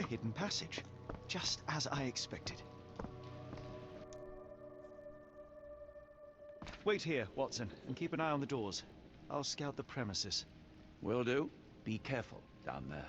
hidden passage, just as I expected. Wait here, Watson, and keep an eye on the doors. I'll scout the premises. Will do. Be careful down there.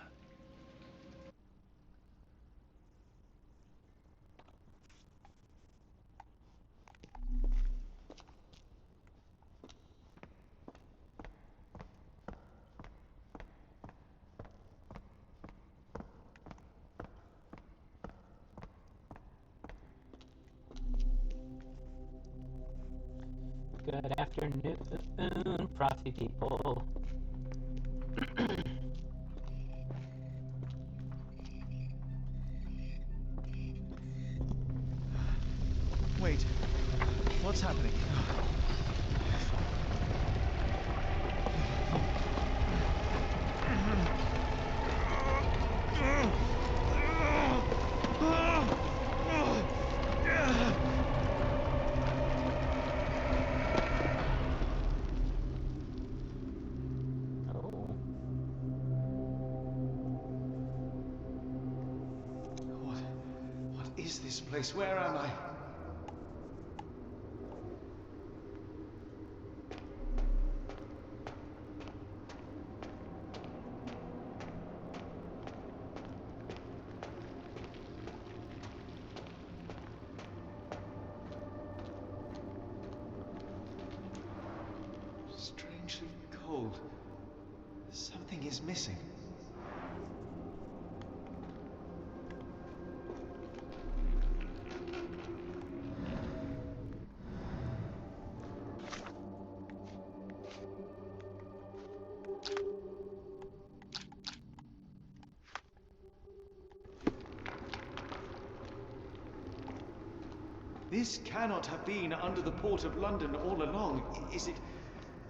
Good afternoon, frothy people. Wait, what's happening? What is this place? Where am I? Strangely cold. Something is missing. This cannot have been under the port of London all along. Is it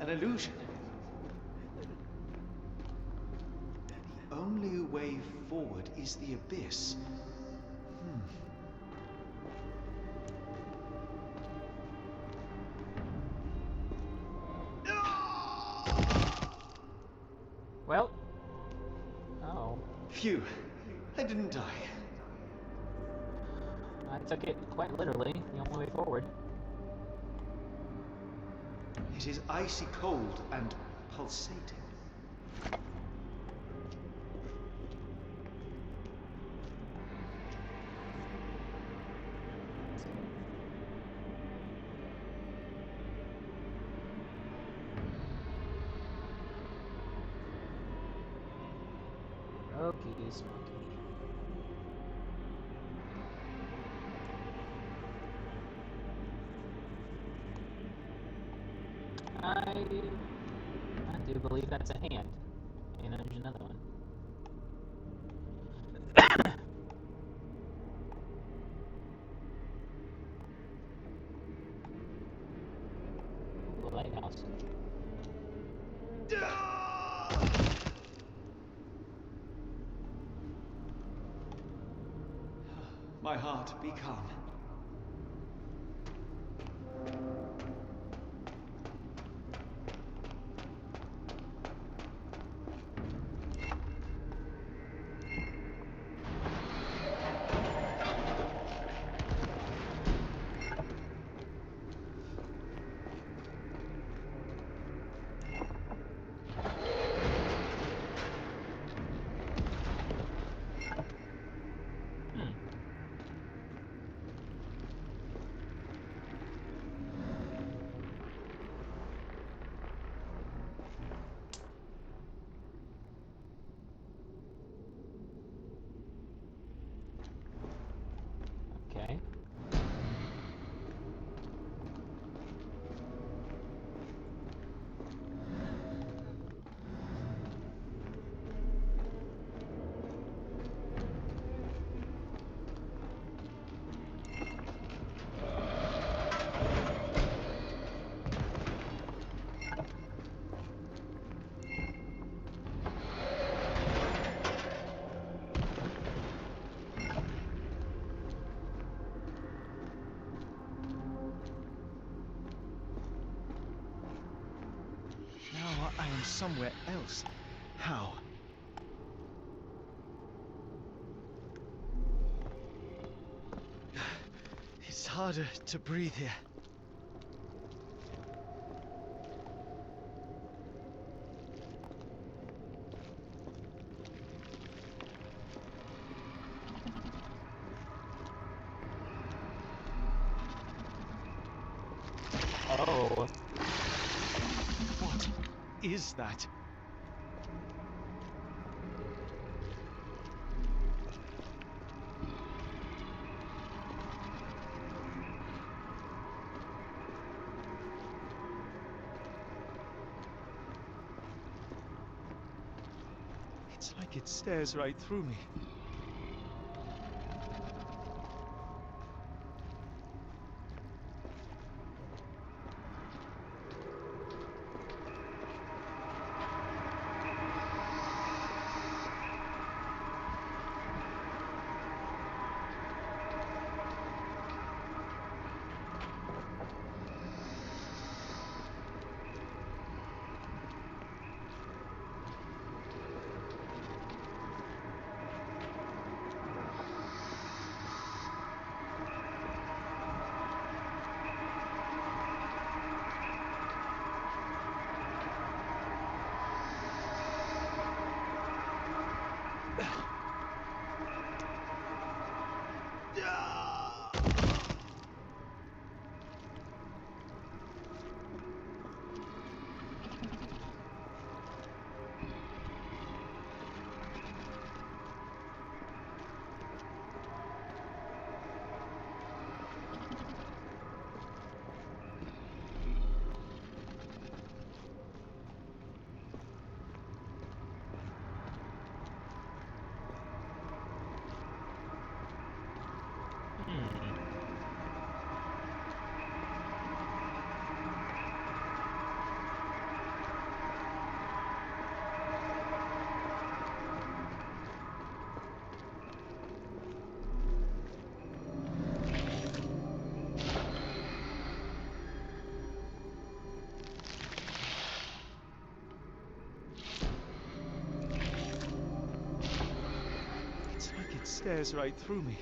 an illusion? The only way forward is the abyss. Well. Oh. Phew. I didn't die. I took it quite literally, the only way forward. It is icy cold and pulsating. Okey smoky. I do believe that's a hand. And there's another one. The lighthouse. My heart, be calm. Okay. Now I am somewhere else. How? It's harder to breathe here. Oh. What is that? It's like it stares right through me. It's like it stares right through me.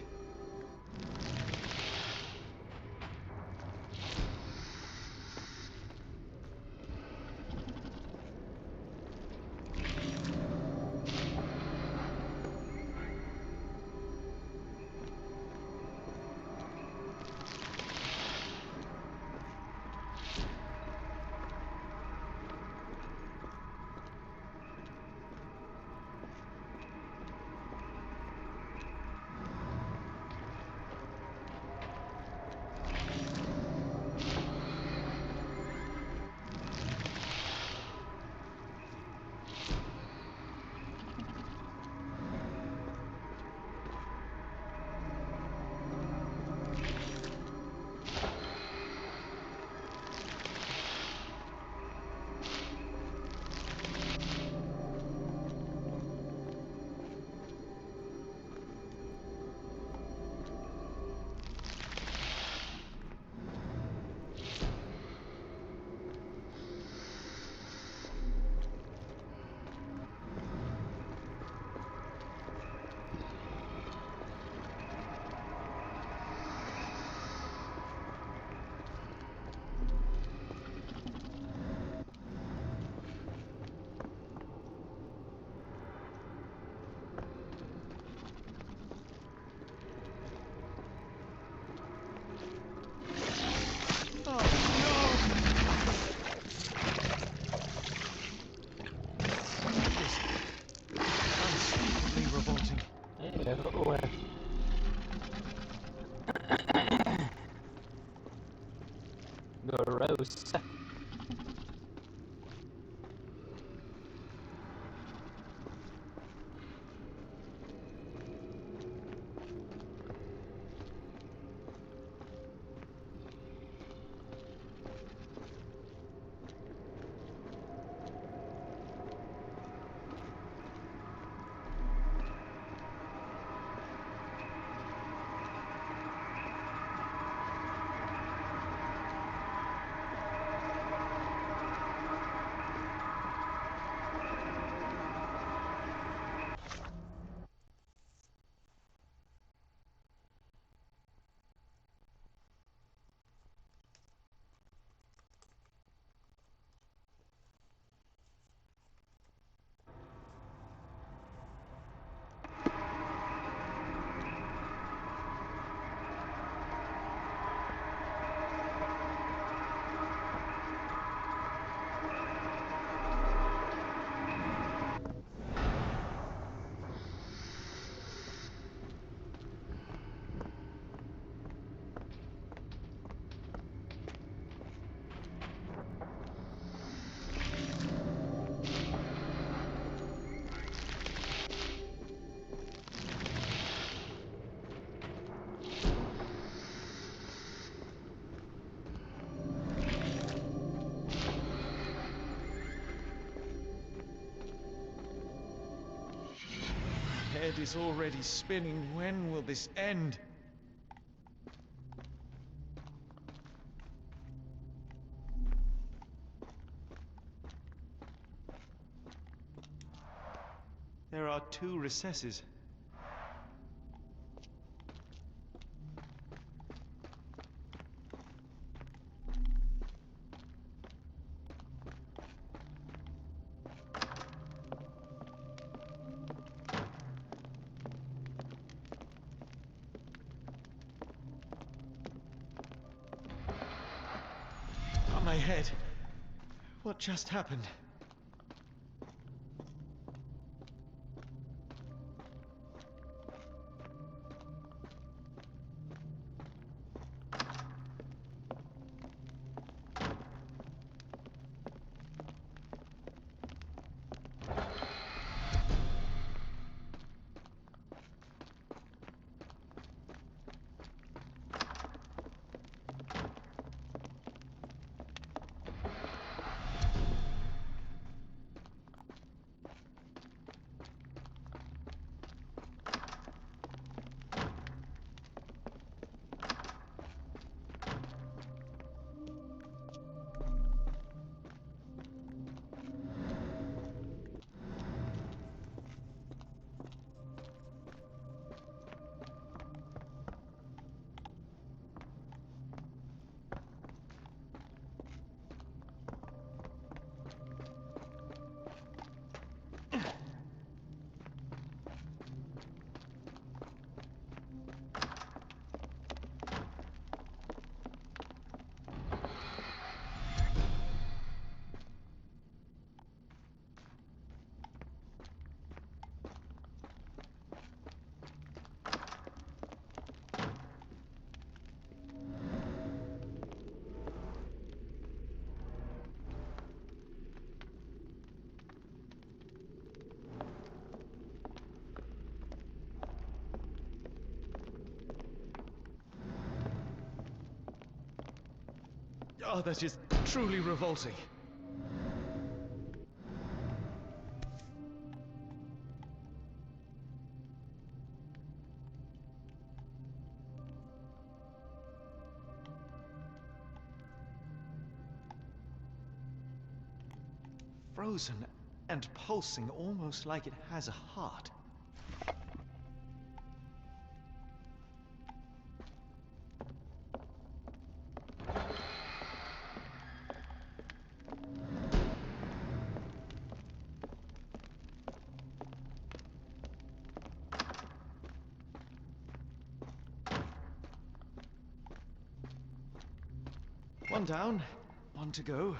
Gross. head is already spinning. When will this end? There are 2 recesses. On my head. What just happened? Oh, that is truly revolting. Frozen and pulsing, almost like it has a heart. One down, 1 to go.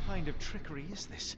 What kind of trickery is this?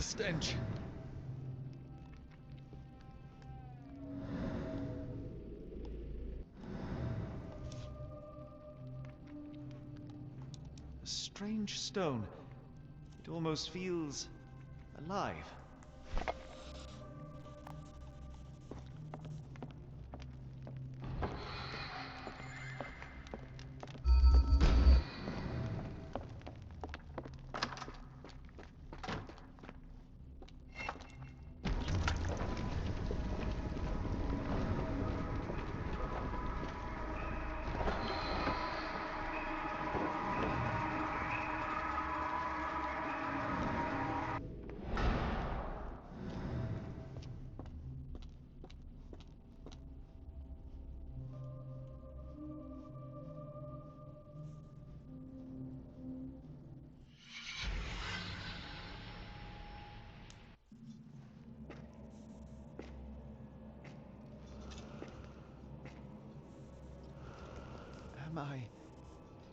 the stench. A strange stone. It almost feels alive.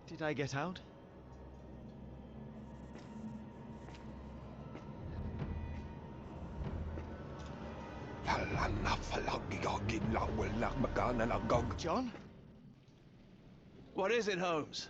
Did I get out? John? What is it, Holmes?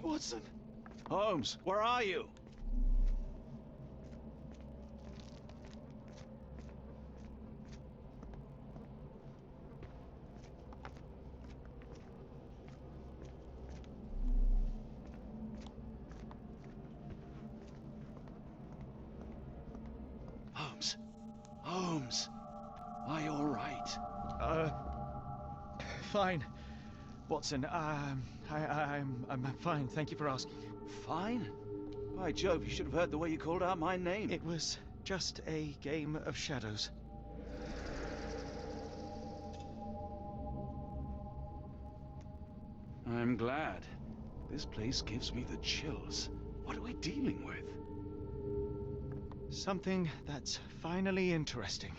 Watson! Holmes, where are you? Holmes. Holmes. Are you all right? Fine. Watson, I'm fine. Thank you for asking. Fine? By Jove, you should have heard the way you called out my name. It was just a game of shadows. I'm glad. This place gives me the chills. What are we dealing with? Something that's finally interesting.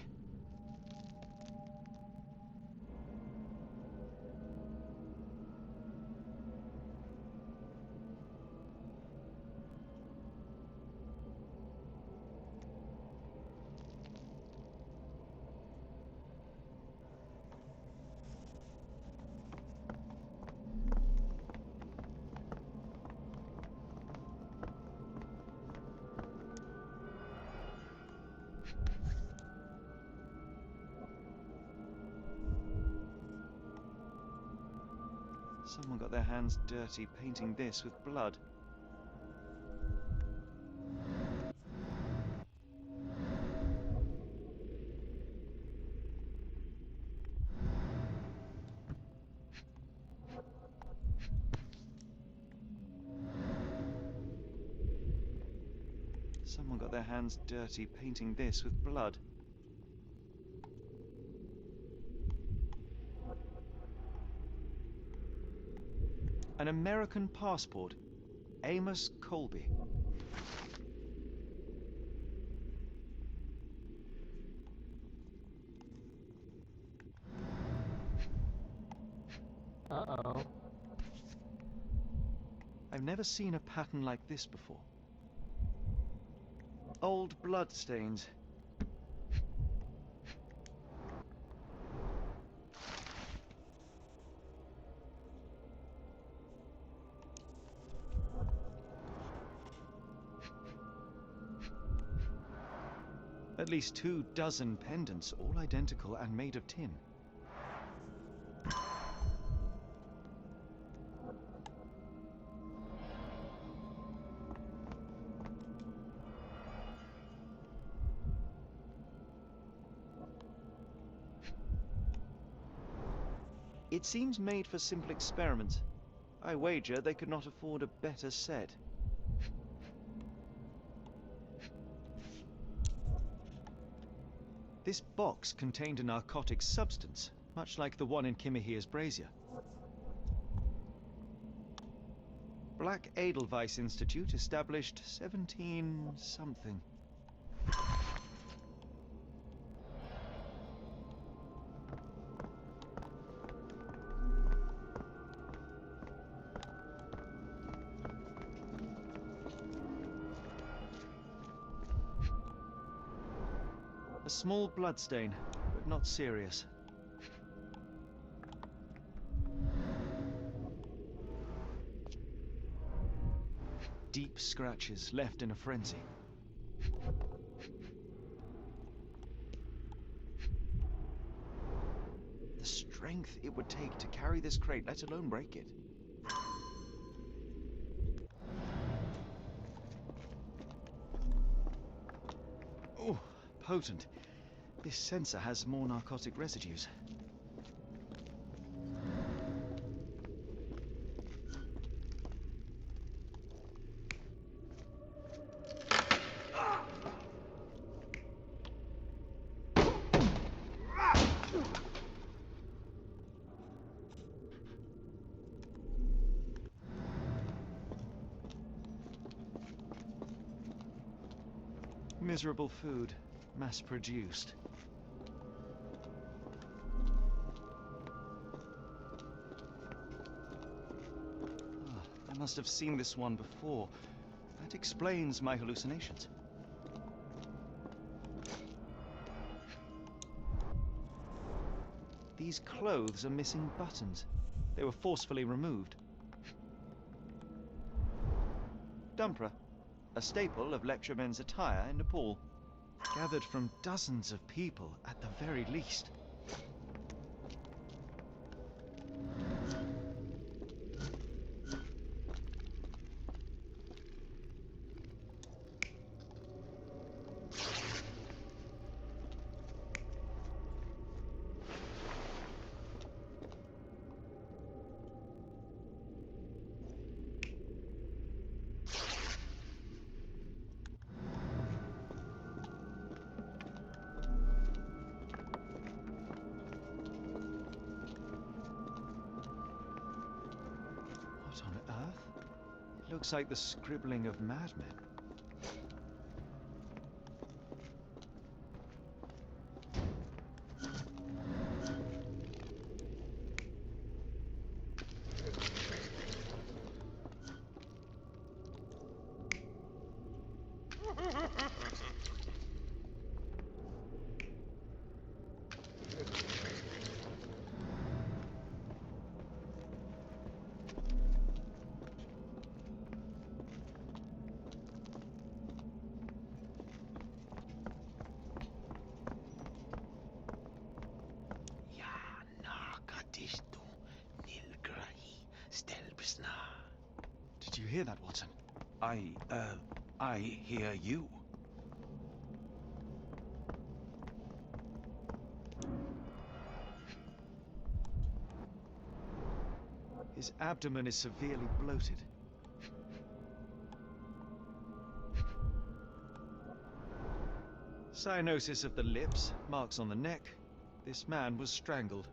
Someone got their hands dirty painting this with blood. Someone got their hands dirty painting this with blood. An American passport. Amos Colby. Uh-oh. I've never seen a pattern like this before. Old blood stains. At least 24 pendants, all identical and made of tin. It seems made for simple experiments. I wager they could not afford a better set. This box contained a narcotic substance, much like the one in Kimihia's brazier. Black Edelweiss Institute, established 17-something. A small bloodstain, but not serious. Deep scratches left in a frenzy. The strength it would take to carry this crate, let alone break it. Oh, potent. This sensor has more narcotic residues. Miserable food, mass-produced. I must have seen this one before. That explains my hallucinations. These clothes are missing buttons. They were forcefully removed. Dumpra, a staple of lecturemen's attire in Nepal, gathered from dozens of people at the very least. What on earth? It looks like the scribbling of madmen. Did you hear that, Watson? I hear you. His abdomen is severely bloated. Cyanosis of the lips, marks on the neck. This man was strangled.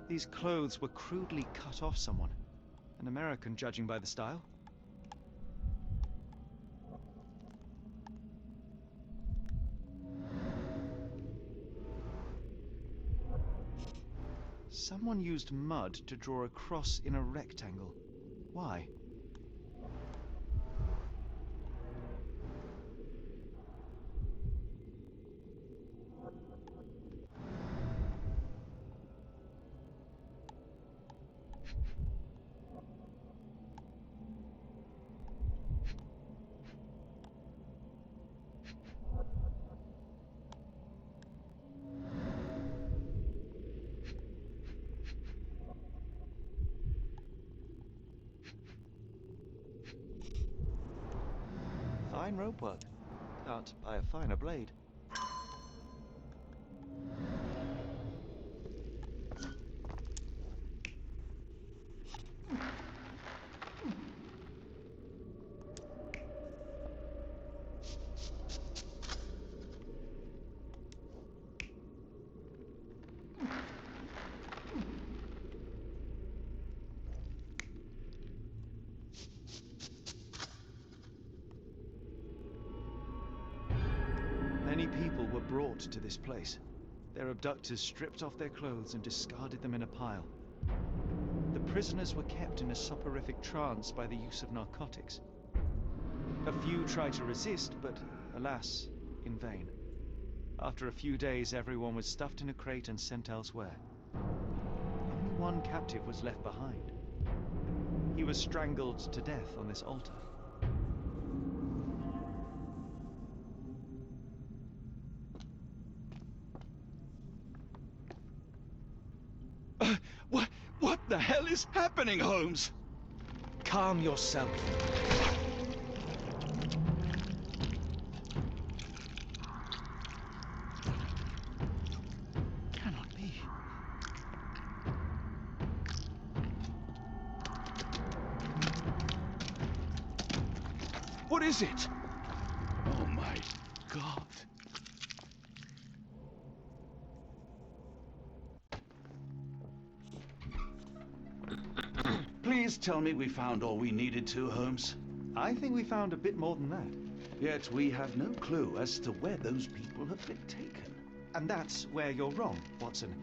These clothes were crudely cut off someone. An American, judging by the style. Someone used mud to draw a cross in a rectangle. Why? Fine rope work. Can't buy a finer blade. Many people were brought to this place. Their abductors stripped off their clothes and discarded them in a pile. The prisoners were kept in a soporific trance by the use of narcotics. A few tried to resist, but alas, in vain. After a few days, everyone was stuffed in a crate and sent elsewhere. Only one captive was left behind. He was strangled to death on this altar. What the hell is happening, Holmes? Calm yourself. Cannot be. What is it? Oh my God. Please tell me we found all we needed to, Holmes. I think we found a bit more than that. Yet we have no clue as to where those people have been taken. And that's where you're wrong, Watson.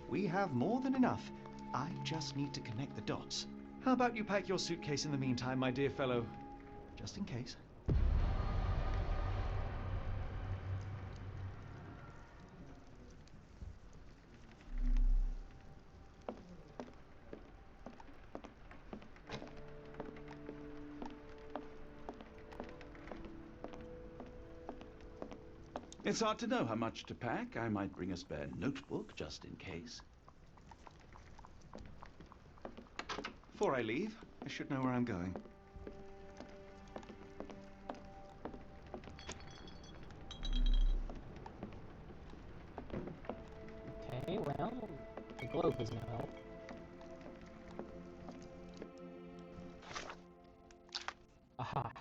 We have more than enough. I just need to connect the dots. How about you pack your suitcase in the meantime, my dear fellow? Just in case. It's hard to know how much to pack. I might bring a spare notebook just in case. Before I leave, I should know where I'm going. Okay, well, the globe is no help. Aha.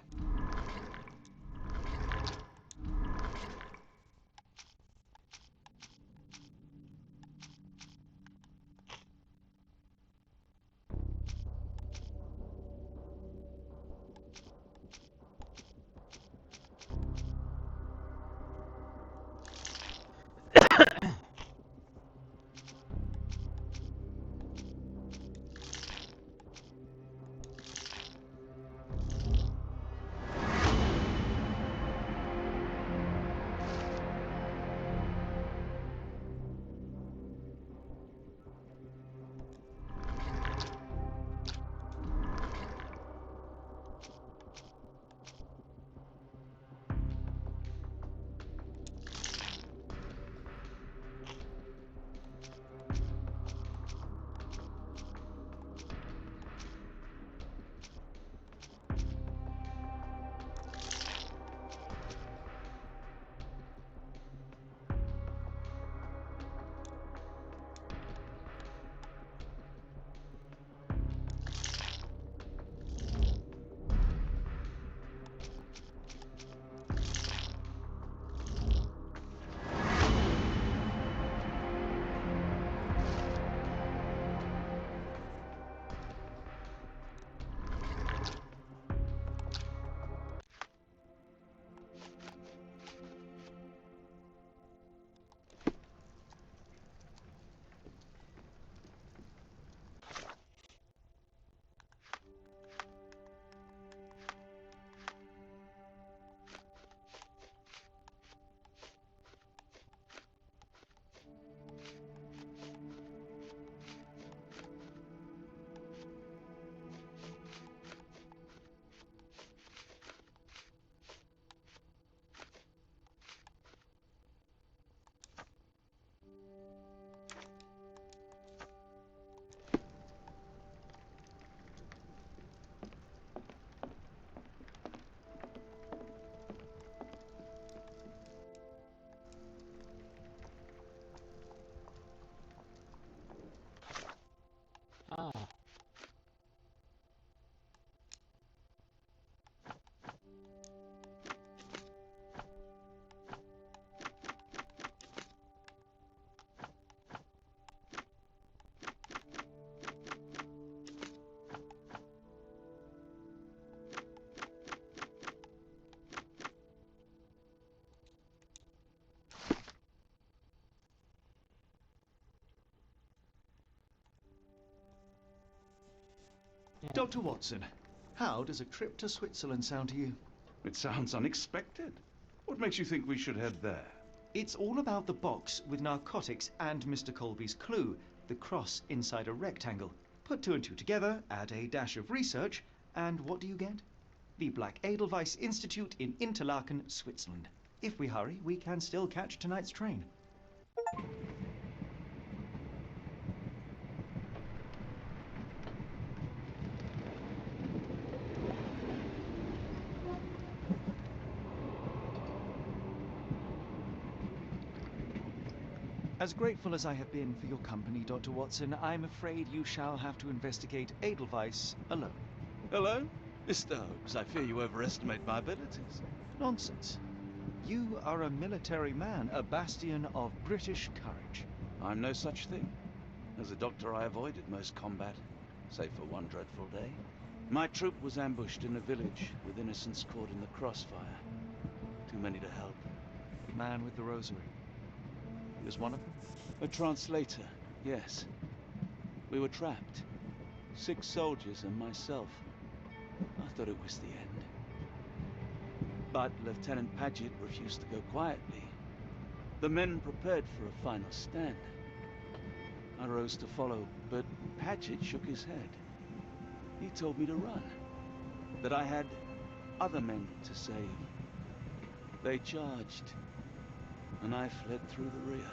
Ah. Dr. Watson, how does a trip to Switzerland sound to you? It sounds unexpected. What makes you think we should head there? It's all about the box with narcotics and Mr. Colby's clue, the cross inside a rectangle. Put two and two together, add a dash of research, and what do you get? The Black Edelweiss Institute in Interlaken, Switzerland. If we hurry, we can still catch tonight's train. As grateful as I have been for your company, Dr. Watson, I'm afraid you shall have to investigate Edelweiss alone. Hello? Mr. Holmes, I fear you overestimate my abilities. Nonsense. You are a military man, a bastion of British courage. I'm no such thing. As a doctor, I avoided most combat, save for one dreadful day. My troop was ambushed in a village with innocents caught in the crossfire. Too many to help. The man with the rosary. He was one of them? A translator, yes. We were trapped. 6 soldiers and myself. I thought it was the end. But Lieutenant Paget refused to go quietly. The men prepared for a final stand. I rose to follow, but Paget shook his head. He told me to run. That I had other men to save. They charged, and I fled through the rear.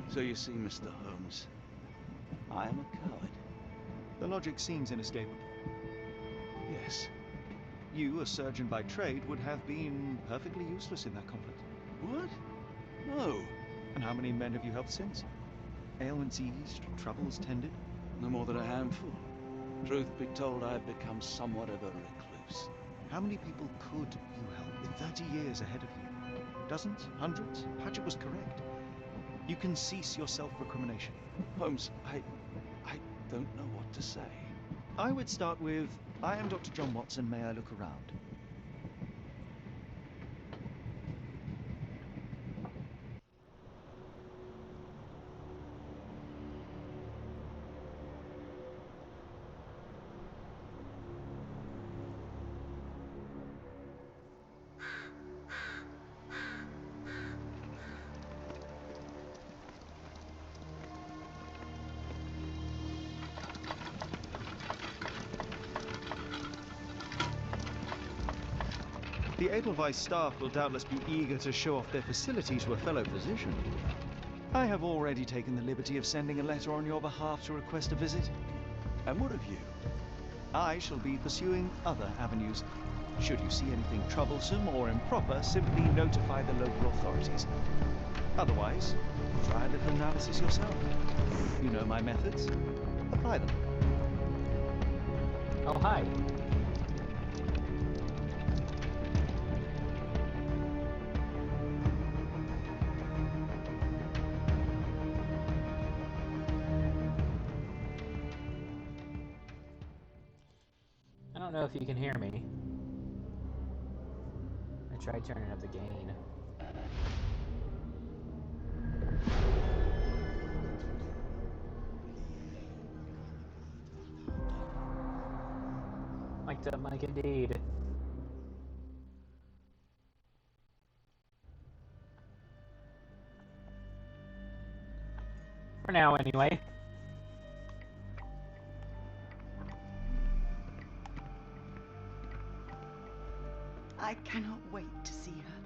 So you see, Mr. Holmes, I am a coward. The logic seems inescapable. Yes. You, a surgeon by trade, would have been perfectly useless in that conflict. What? No. And how many men have you helped since? Ailments eased, troubles tended? No more than a handful. Truth be told, I have become somewhat of a recluse. How many people could you help with 30 years ahead of you? Dozens? Hundreds? Paget was correct. You can cease your self-recrimination. Holmes, I don't know what to say. I would start with, I am Dr. John Watson, may I look around? The Edelweiss staff will doubtless be eager to show off their facilities to a fellow physician. I have already taken the liberty of sending a letter on your behalf to request a visit. And what of you? I shall be pursuing other avenues. Should you see anything troublesome or improper, simply notify the local authorities. Otherwise, try a little analysis yourself. You know my methods. Apply them. Oh, hi. I don't know if you can hear me. I tried turning up the gain. Mic'd up, mic indeed. For now, anyway. I cannot wait to see her.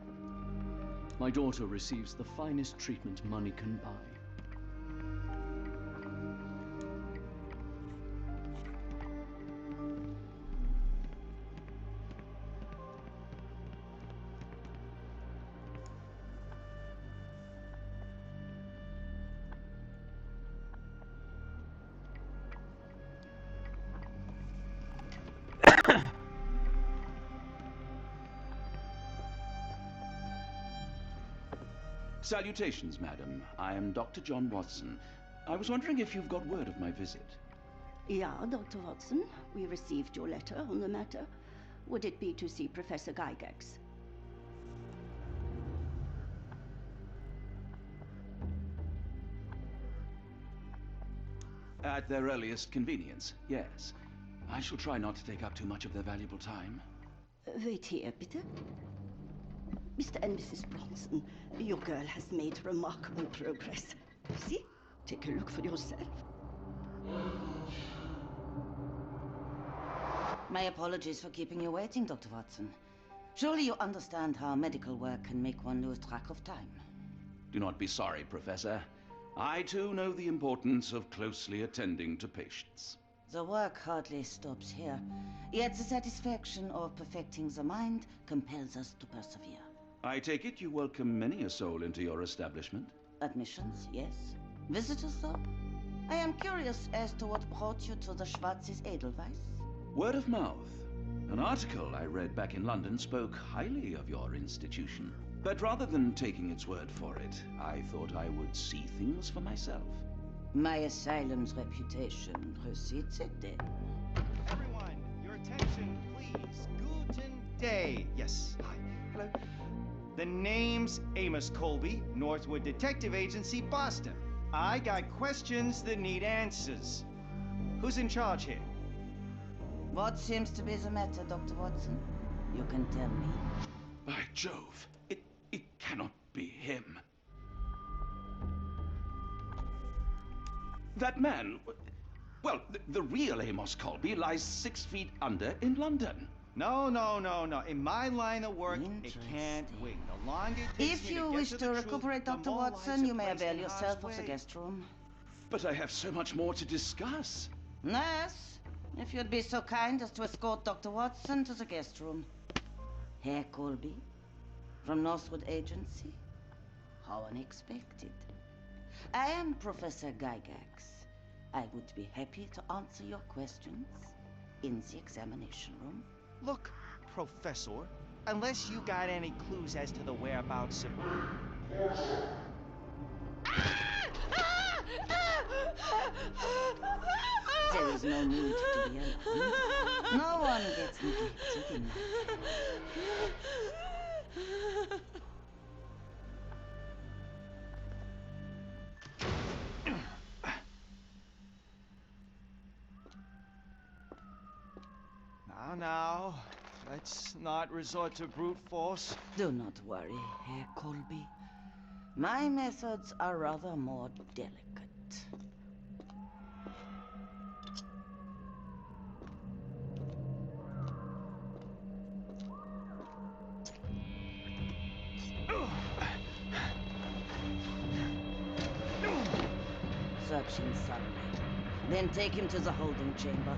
My daughter receives the finest treatment money can buy. Salutations, madam. I am Dr. John Watson. I was wondering if you've got word of my visit. Yeah, Dr. Watson. We received your letter on the matter. Would it be to see Professor Gygax? At their earliest convenience, yes. I shall try not to take up too much of their valuable time. Wait here, bitte. Mr. and Mrs. Bronson, your girl has made remarkable progress. See? Take a look for yourself. My apologies for keeping you waiting, Dr. Watson. Surely you understand how medical work can make one lose track of time. Do not be sorry, Professor. I too know the importance of closely attending to patients. The work hardly stops here, yet the satisfaction of perfecting the mind compels us to persevere. I take it you welcome many a soul into your establishment? Admissions, yes. Visitors, though? I am curious as to what brought you to the Schwarzes Edelweiss. Word of mouth. An article I read back in London spoke highly of your institution. But rather than taking its word for it, I thought I would see things for myself. My asylum's reputation precedes it, then. Everyone, your attention, please. Guten Day. Yes, hi. Hello. The name's Amos Colby, Northwood Detective Agency, Boston. I got questions that need answers. Who's in charge here? What seems to be the matter, Dr. Watson? You can tell me. By Jove, it cannot be him. That man, well, the real Amos Colby lies 6 feet under in London. No. In my line of work, it can't wait. The longer it takes If me you to wish get to the truth, recuperate, the Dr. more Watson, lives you are may placed avail in yourself harm's of the way. guest room. But I have so much more to discuss. Nurse, if you'd be so kind as to escort Dr. Watson to the guest room. Herr Colby, from Northwood Agency. How unexpected. I am Professor Gygax. I would be happy to answer your questions in the examination room. Look, Professor, unless you got any clues as to the whereabouts of... There is no need to be alarmed. No one gets neglected in life. Now, let's not resort to brute force. Do not worry, Herr Colby. My methods are rather more delicate. Search him thoroughly. Then take him to the holding chamber.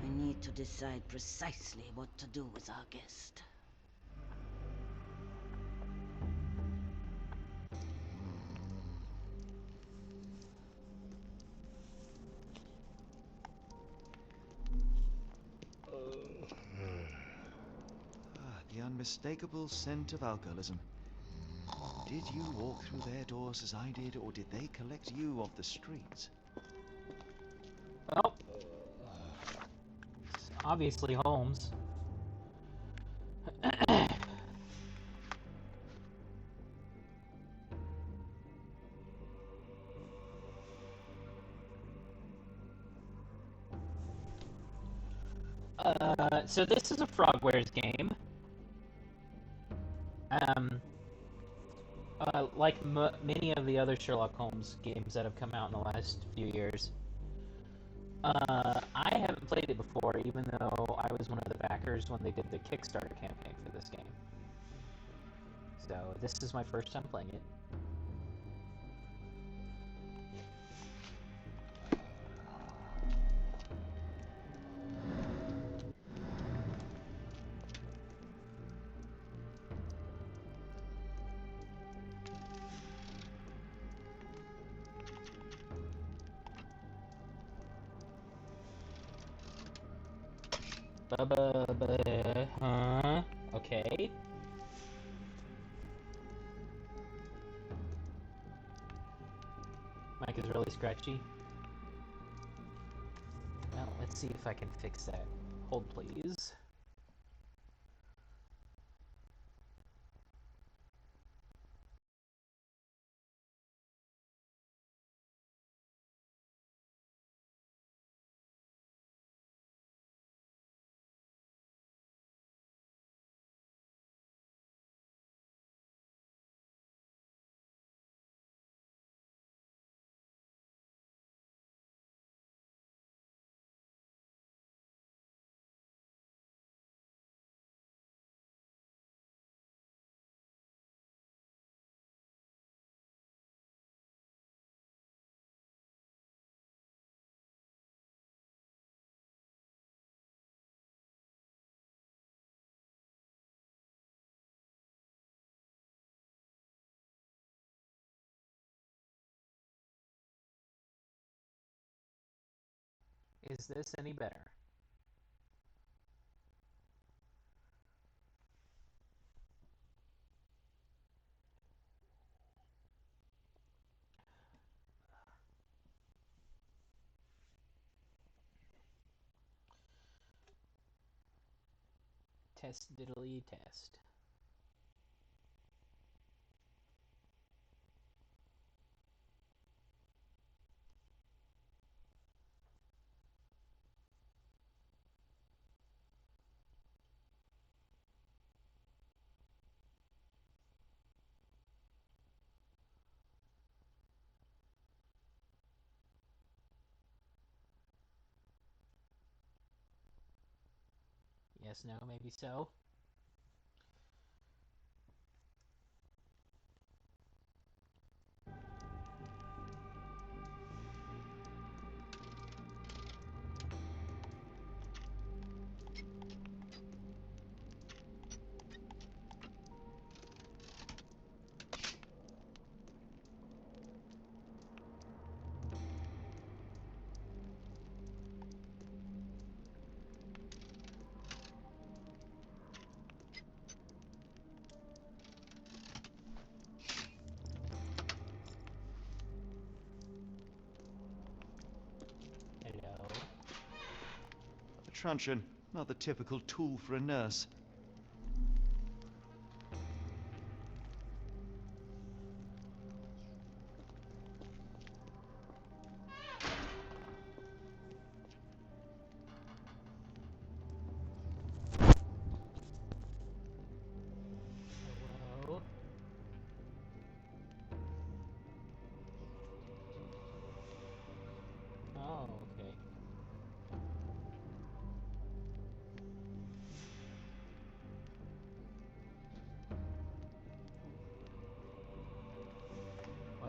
I need to decide precisely what to do with our guest. The unmistakable scent of alcoholism. Did you walk through their doors as I did, or did they collect you off the streets? Well, it's obviously Holmes. So this is a Frogwares game. Like many of the other Sherlock Holmes games that have come out in the last few years. I haven't played it before, even though I was one of the backers when they did the Kickstarter campaign for this game. So this is my first time playing it. Huh? Okay. mic is really scratchy. Well, let's see if I can fix that. Hold, please. Is this any better? Test diddly test. Yes, no, maybe so. Hello. A truncheon, not the typical tool for a nurse. Hello. Oh, okay.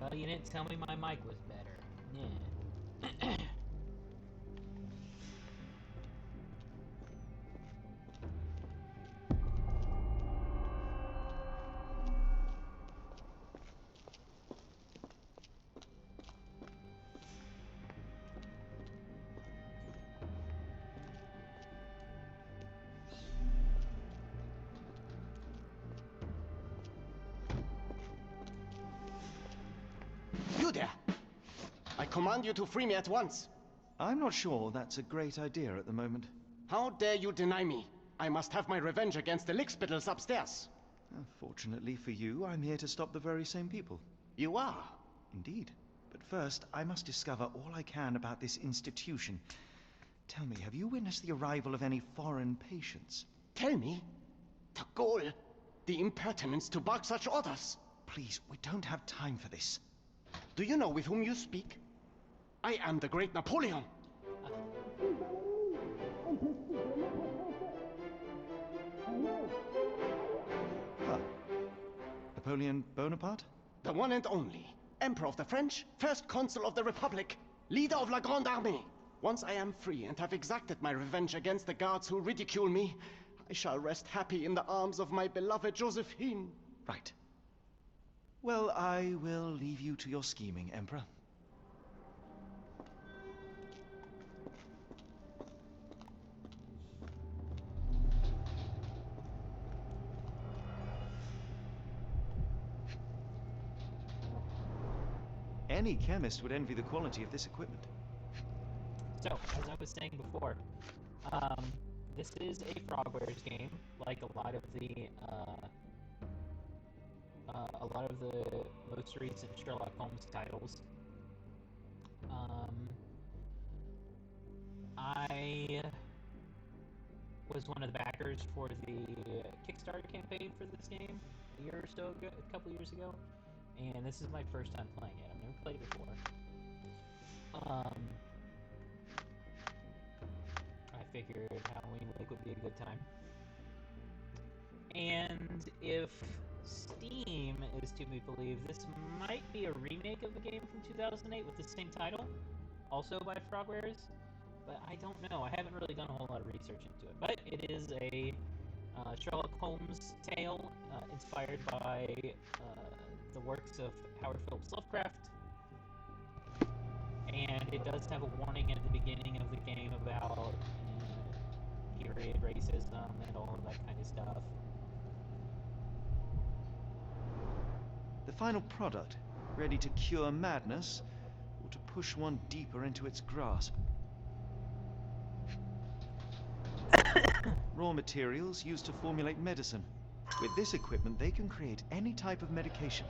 Well, you didn't tell me my mic was better. Yeah. You there! I command you to free me at once. I'm not sure that's a great idea at the moment. How dare you deny me? I must have my revenge against the lickspittles upstairs. Fortunately for you, I'm here to stop the very same people. You are? Indeed. But first, I must discover all I can about this institution. Tell me, have you witnessed the arrival of any foreign patients? Tell me? The gall, the impertinence to bark such orders. Please, we don't have time for this. Do you know with whom you speak? I am the great Napoleon. Huh. Napoleon Bonaparte? The one and only. Emperor of the French, first consul of the Republic, leader of La Grande Armée. Once I am free and have exacted my revenge against the guards who ridicule me, I shall rest happy in the arms of my beloved Josephine. Right. Well, I will leave you to your scheming, Emperor. Any chemist would envy the quality of this equipment. So, as I was saying before, this is a Frogwares game, like a lot of the most recent Sherlock Holmes titles. I was one of the backers for the Kickstarter campaign for this game a couple years ago, and this is my first time playing it. I've never played it before. I figured Halloween Week would be a good time. And if Steam is to be believed, this might be a remake of a game from 2008 with the same title, also by Frogwares, but I don't know. I haven't really done a whole lot of research into it. But it is a Sherlock Holmes tale inspired by the works of Howard Phillips Lovecraft. And it does have a warning at the beginning of the game about period racism and all of that kind of stuff. The final product, ready to cure madness, or to push one deeper into its grasp. Raw materials used to formulate medicine. With this equipment, they can create any type of medication.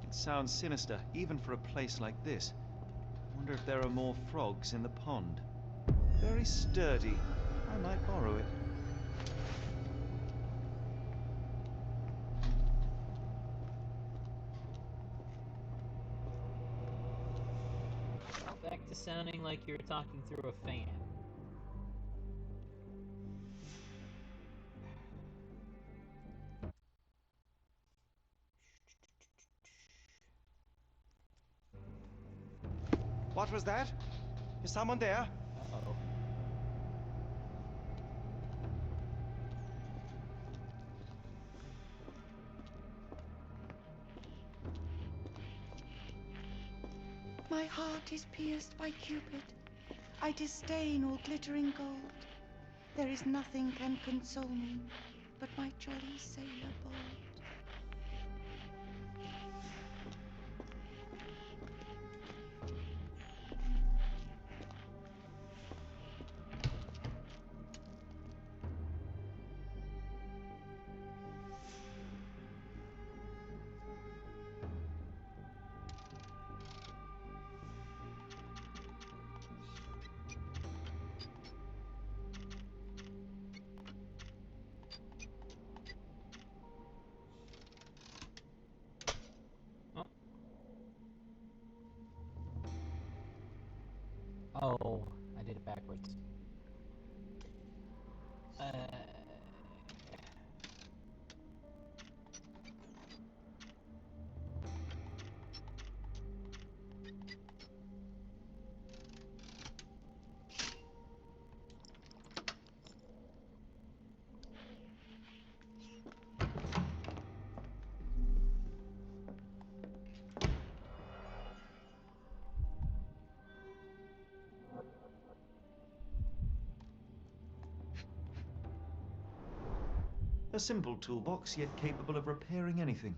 It sounds sinister, even for a place like this. I wonder if there are more frogs in the pond. Very sturdy. I might borrow it. Back to sounding like you're talking through a fan. What was that? Is someone there? Uh-oh. My heart is pierced by Cupid. I disdain all glittering gold. There is nothing can console me but my jolly sailor bold. Oh, I did it backwards. A simple toolbox, yet capable of repairing anything.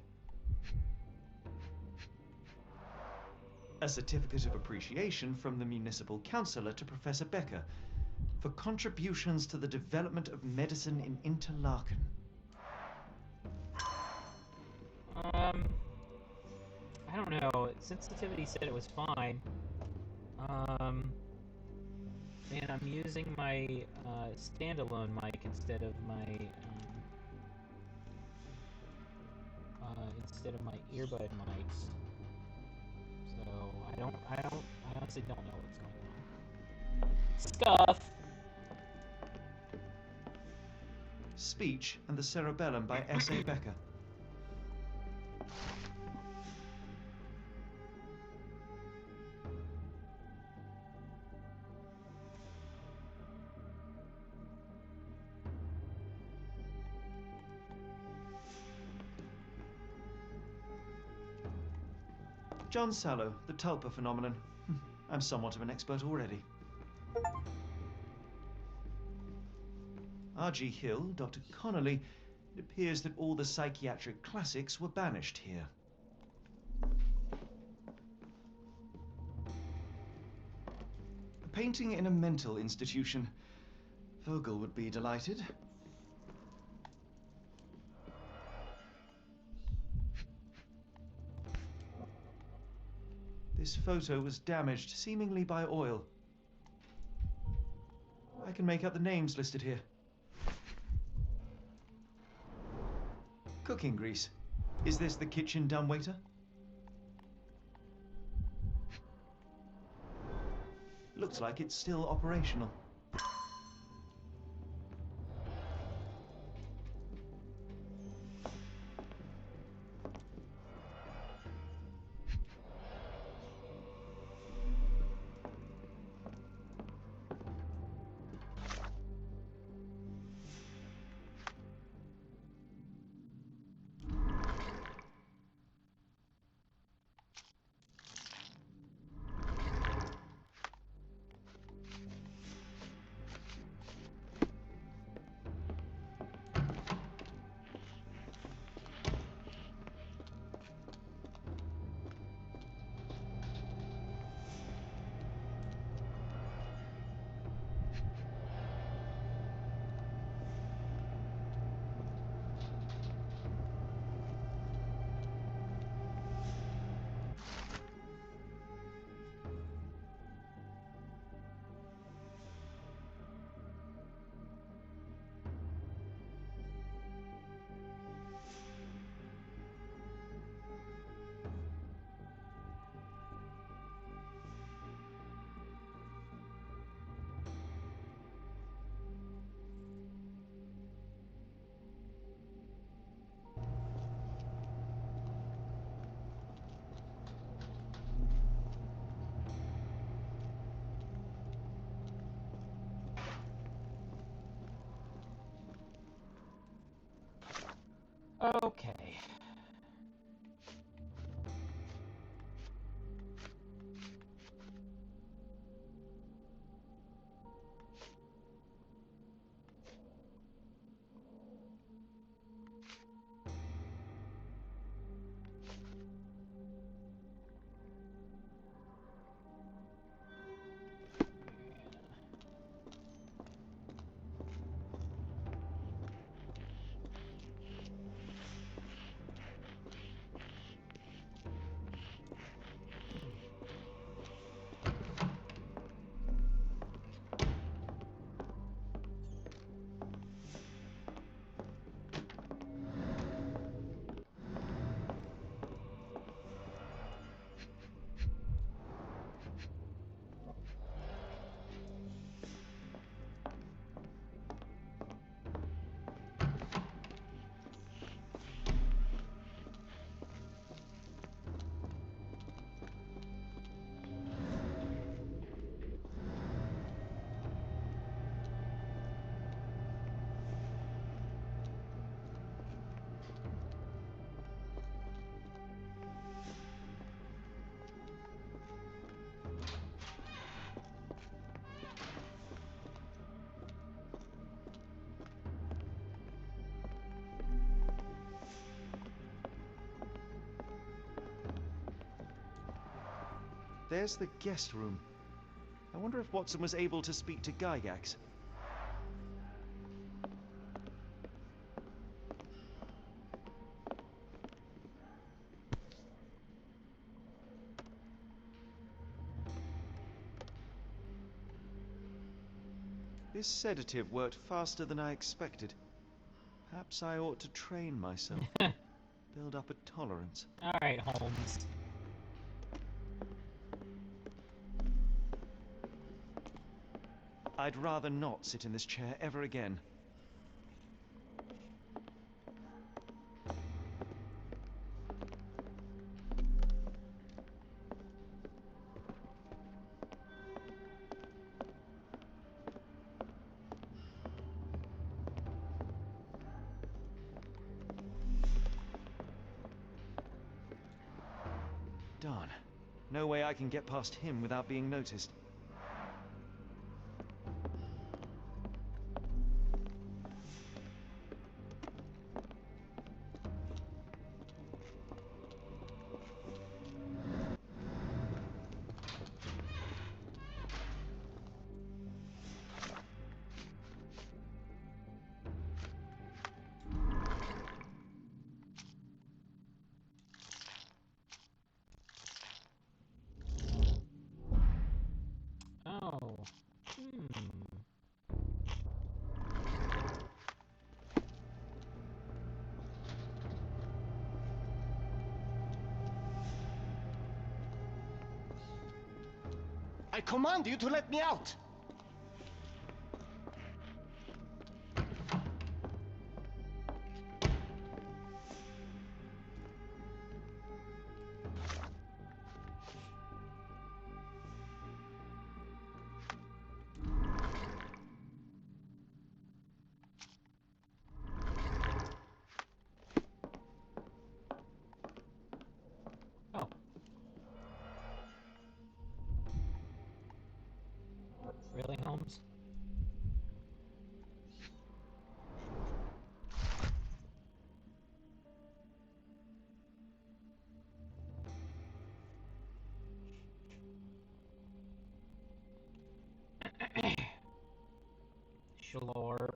A certificate of appreciation from the municipal councillor to Professor Becker for contributions to the development of medicine in Interlaken. I don't know. Sensitivity said it was fine. And I'm using my standalone mic instead of my earbud mics. So I honestly don't know what's going on. Scuff. Speech and the Cerebellum by S.A. Becker. John Sallow, the tulpa phenomenon. I'm somewhat of an expert already. R.G. Hill, Dr. Connolly. It appears that all the psychiatric classics were banished here. A painting in a mental institution. Vogel would be delighted. This photo was damaged, seemingly by oil. I can make out the names listed here. Cooking grease. Is this the kitchen dumbwaiter? Looks like it's still operational. Okay. There's the guest room. I wonder if Watson was able to speak to Gygax. This sedative worked faster than I expected. Perhaps I ought to train myself. Build up a tolerance. Alright, Holmes. I'd rather not sit in this chair ever again. Darn. No way I can get past him without being noticed. Oh. I command you to let me out! Oh. Really, Holmes? Shlorp.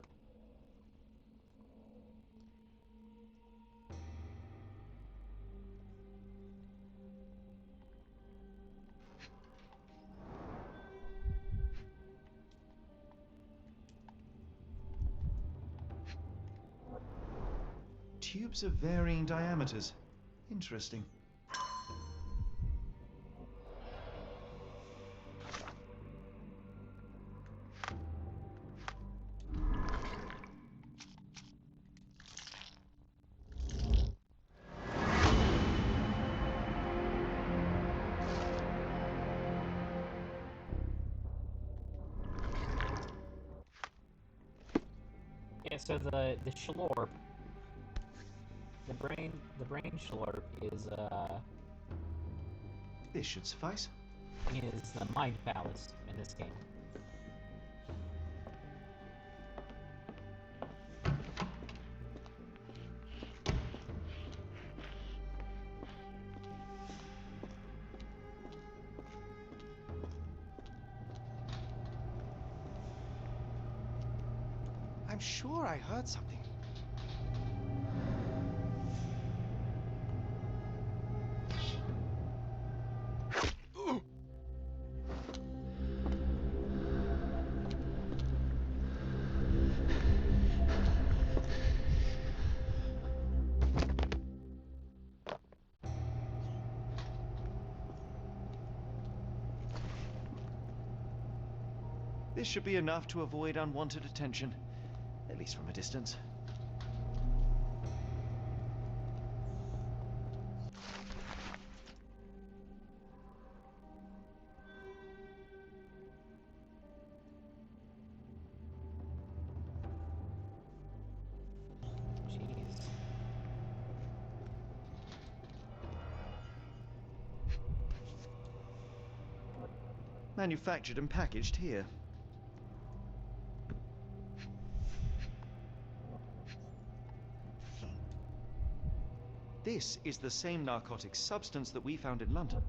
Tubes of varying diameters. Interesting. Yeah, so the Shlorp, the brain Shlorp This should suffice. is the Mind Palace in this game. I'm sure I heard something. This should be enough to avoid unwanted attention, at least from a distance. Jeez. Manufactured and packaged here. This is the same narcotic substance that we found in London.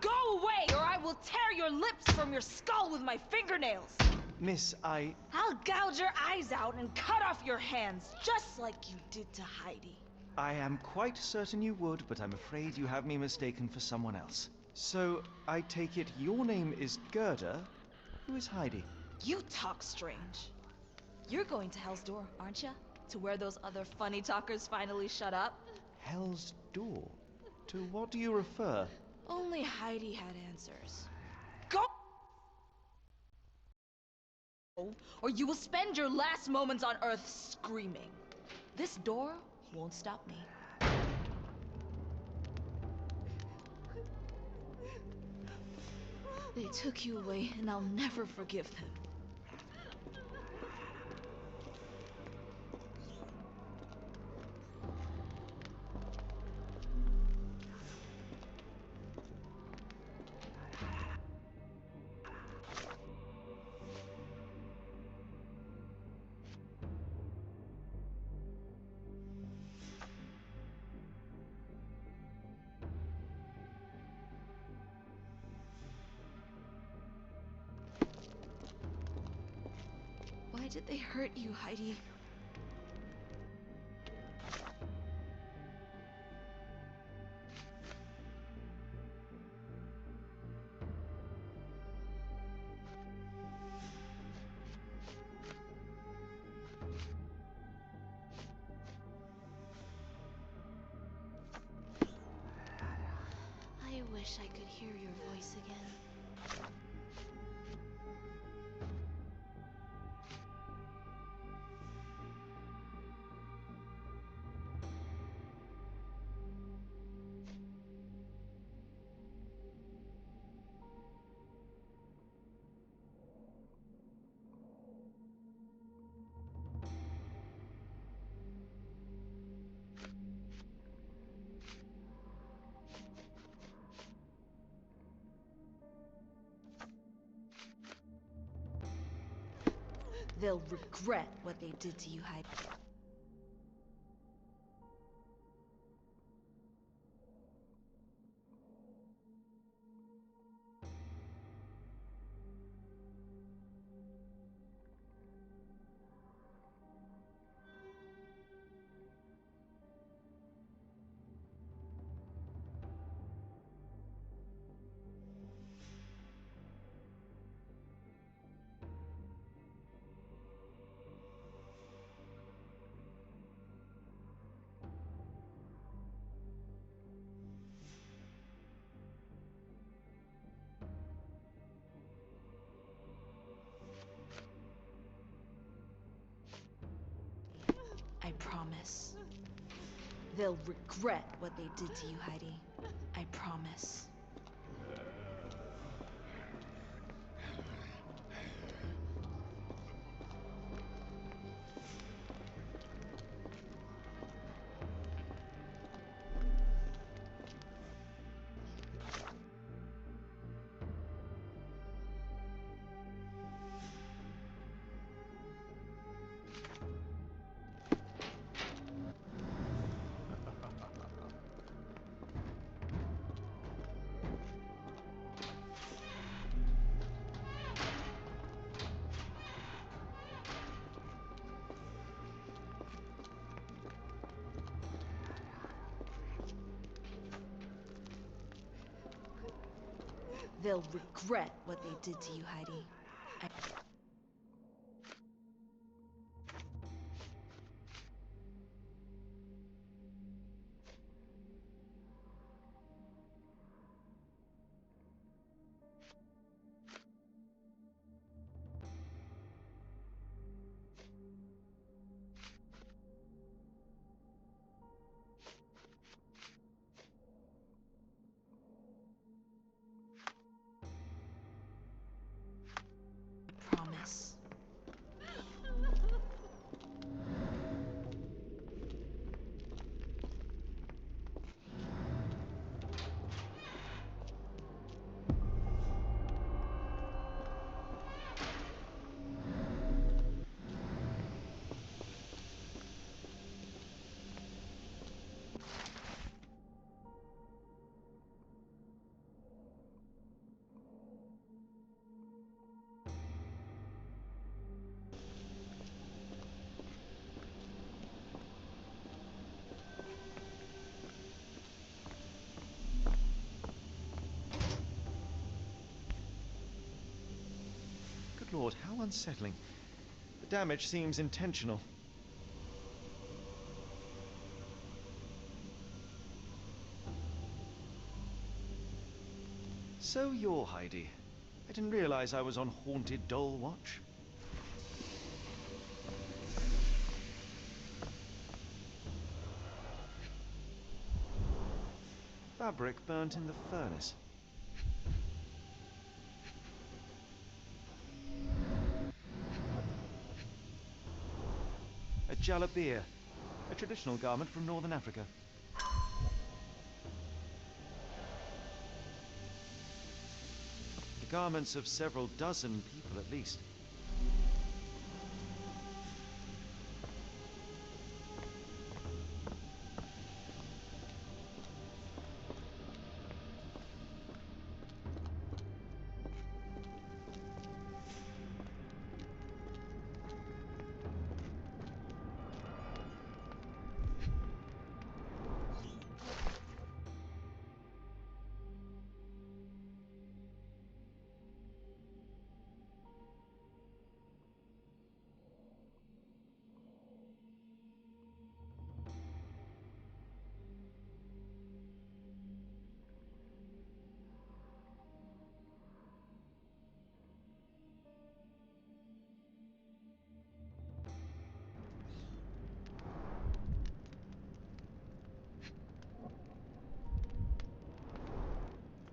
Go away, or I will tear your lips from your skull with my fingernails! Miss, I'll gouge your eyes out and cut off your hands, just like you did to Heidi. I am quite certain you would, but I'm afraid you have me mistaken for someone else. So, I take it your name is Gerda? Who is Heidi? You talk strange. You're going to Hell's Door, aren't you? To where those other funny talkers finally shut up? Hell's Door? To what do you refer? Only Heidi had answers. Go! Or you will spend your last moments on Earth screaming. This door won't stop me. They took you away, and I'll never forgive them. Why did they hurt you, Heidi? I wish I could hear your voice again. They'll regret what they did to you, Heidi. I promise. They'll regret what they did to you, Heidi. I promise. They'll regret what they did to you, Heidi. Lord, how unsettling. The damage seems intentional. So you're Heidi. I didn't realize I was on haunted doll watch. Fabric burnt in the furnace. A jalabia, a traditional garment from northern Africa. The garments of several dozen people at least.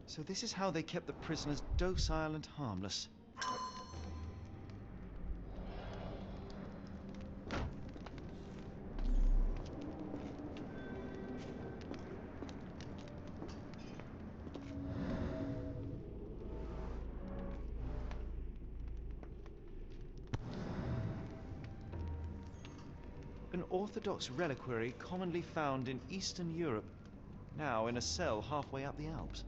So this is how they kept the prisoners docile and harmless. An Orthodox reliquary commonly found in Eastern Europe, now in a cell halfway up the Alps.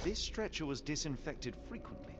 This stretcher was disinfected frequently.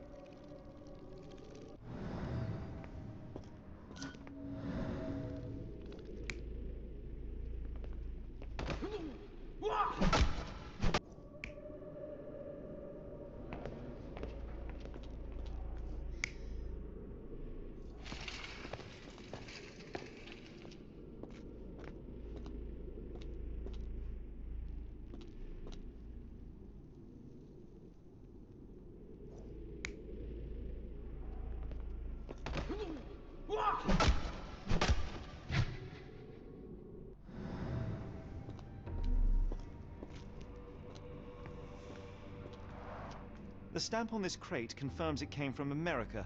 The stamp on this crate confirms it came from America.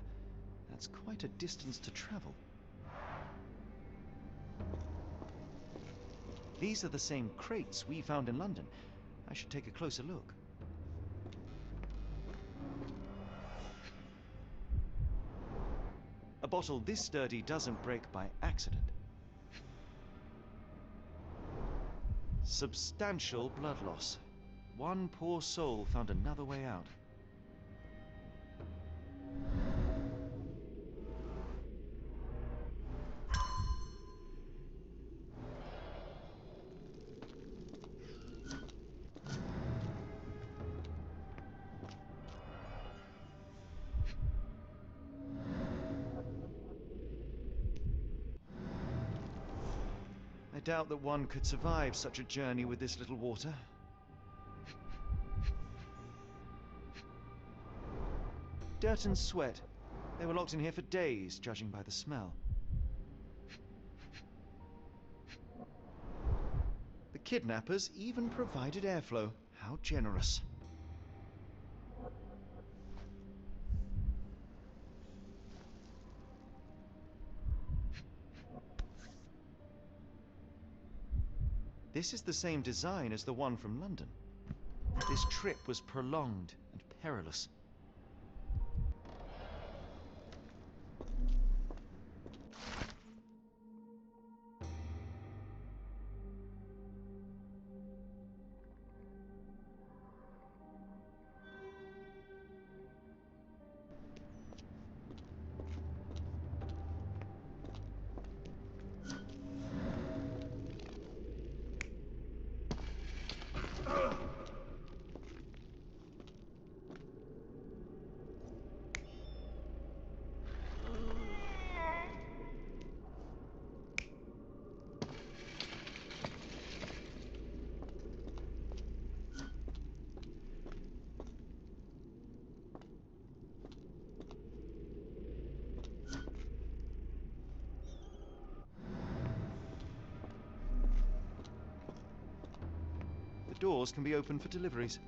That's quite a distance to travel. These are the same crates we found in London. I should take a closer look. A bottle this sturdy doesn't break by accident. Substantial blood loss. One poor soul found another way out. doubt that one could survive such a journey with this little water. Dirt and sweat. They were locked in here for days, judging by the smell. The kidnappers even provided airflow. How generous. This is the same design as the one from London. This trip was prolonged and perilous. The doors can be opened for deliveries.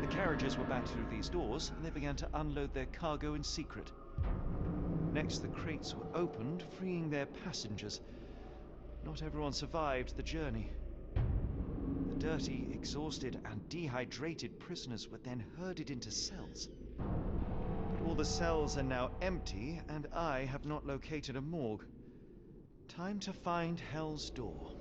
Carriages were backed through these doors, and they began to unload their cargo in secret. Next, the crates were opened, freeing their passengers. Not everyone survived the journey. The dirty, exhausted, and dehydrated prisoners were then herded into cells. But all the cells are now empty, and I have not located a morgue. Time to find Hell's Door.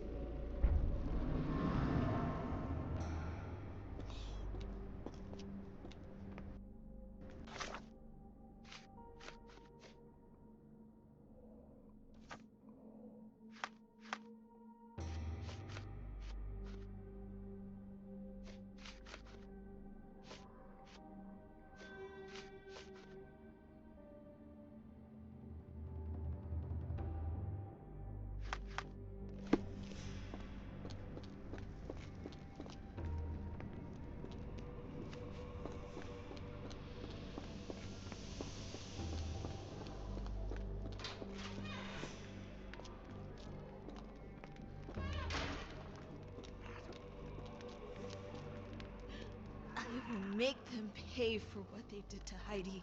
I will make them pay for what they did to Heidi.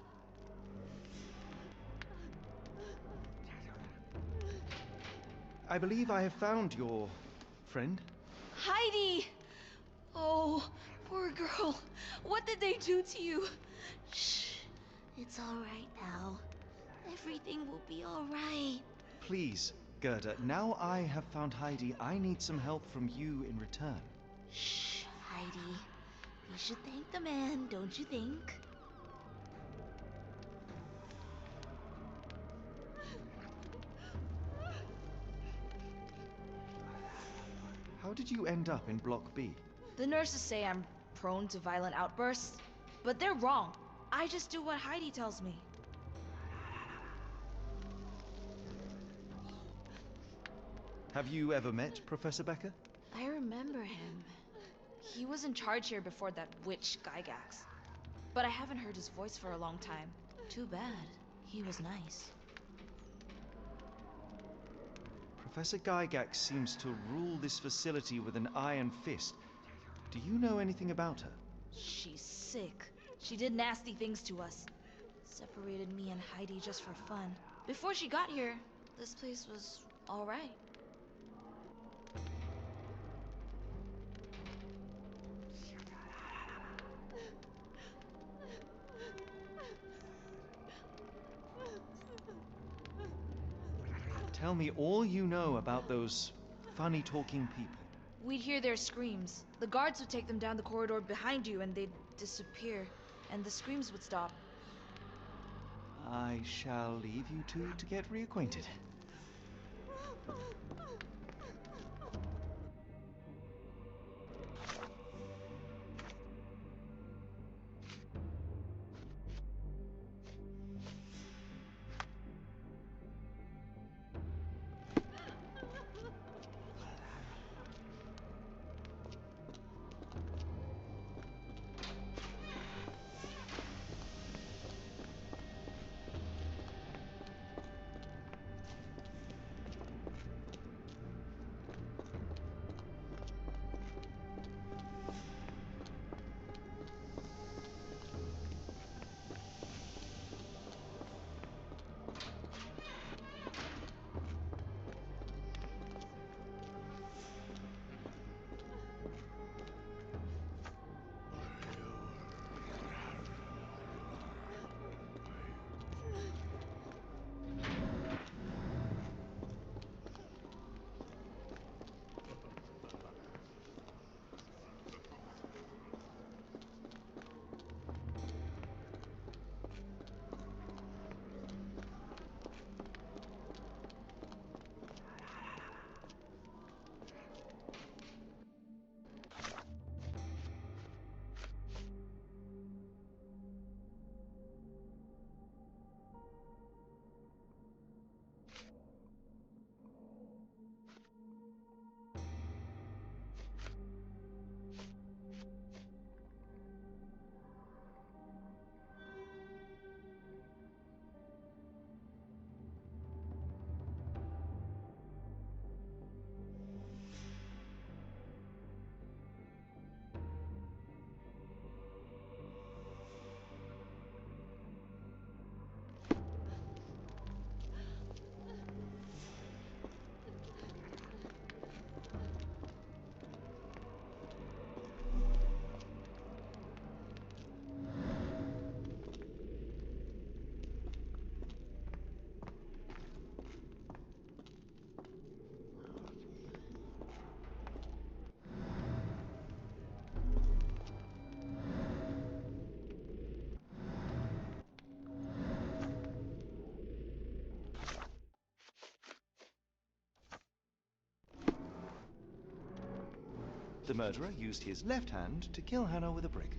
I believe I have found your friend. Heidi! Oh, poor girl. What did they do to you? Shh. It's all right now. Everything will be all right. Please, Gerda, now I have found Heidi, I need some help from you in return. Shh, Heidi. You should thank the man, don't you think? How did you end up in Block B? The nurses say I'm prone to violent outbursts, but they're wrong. I just do what Heidi tells me. Have you ever met Professor Becker? I remember him. He was in charge here before that witch Gygax. But I haven't heard his voice for a long time. Too bad. He was nice. Professor Gygax seems to rule this facility with an iron fist. Do you know anything about her? She's sick. She did nasty things to us. Separated me and Heidi just for fun. Before she got here, this place was all right. Tell me all you know about those funny-talking people. we'd hear their screams. The guards would take them down the corridor behind you and they'd disappear, and the screams would stop. I shall leave you two to get reacquainted. The murderer used his left hand to kill Hannah with a brick.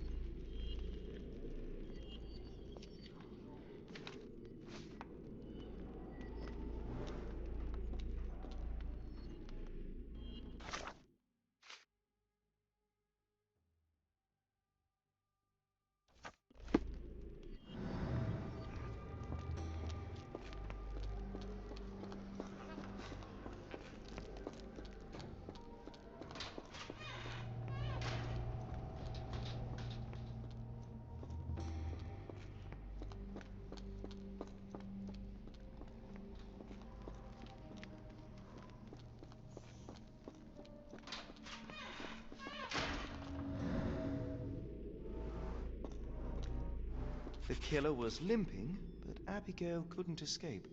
The killer was limping, but Abigail couldn't escape.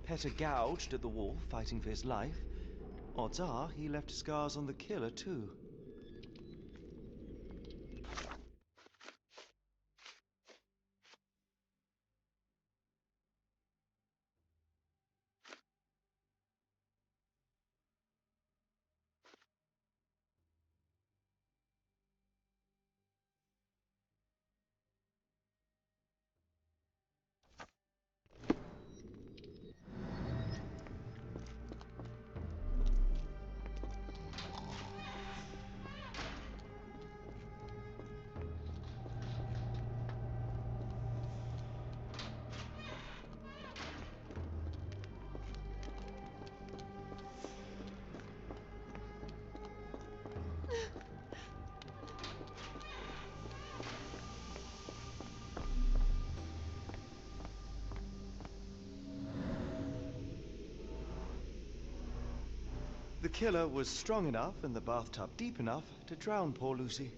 Petter gouged at the wall, fighting for his life. Odds are he left scars on the killer, too. The killer was strong enough and the bathtub deep enough to drown poor Lucy.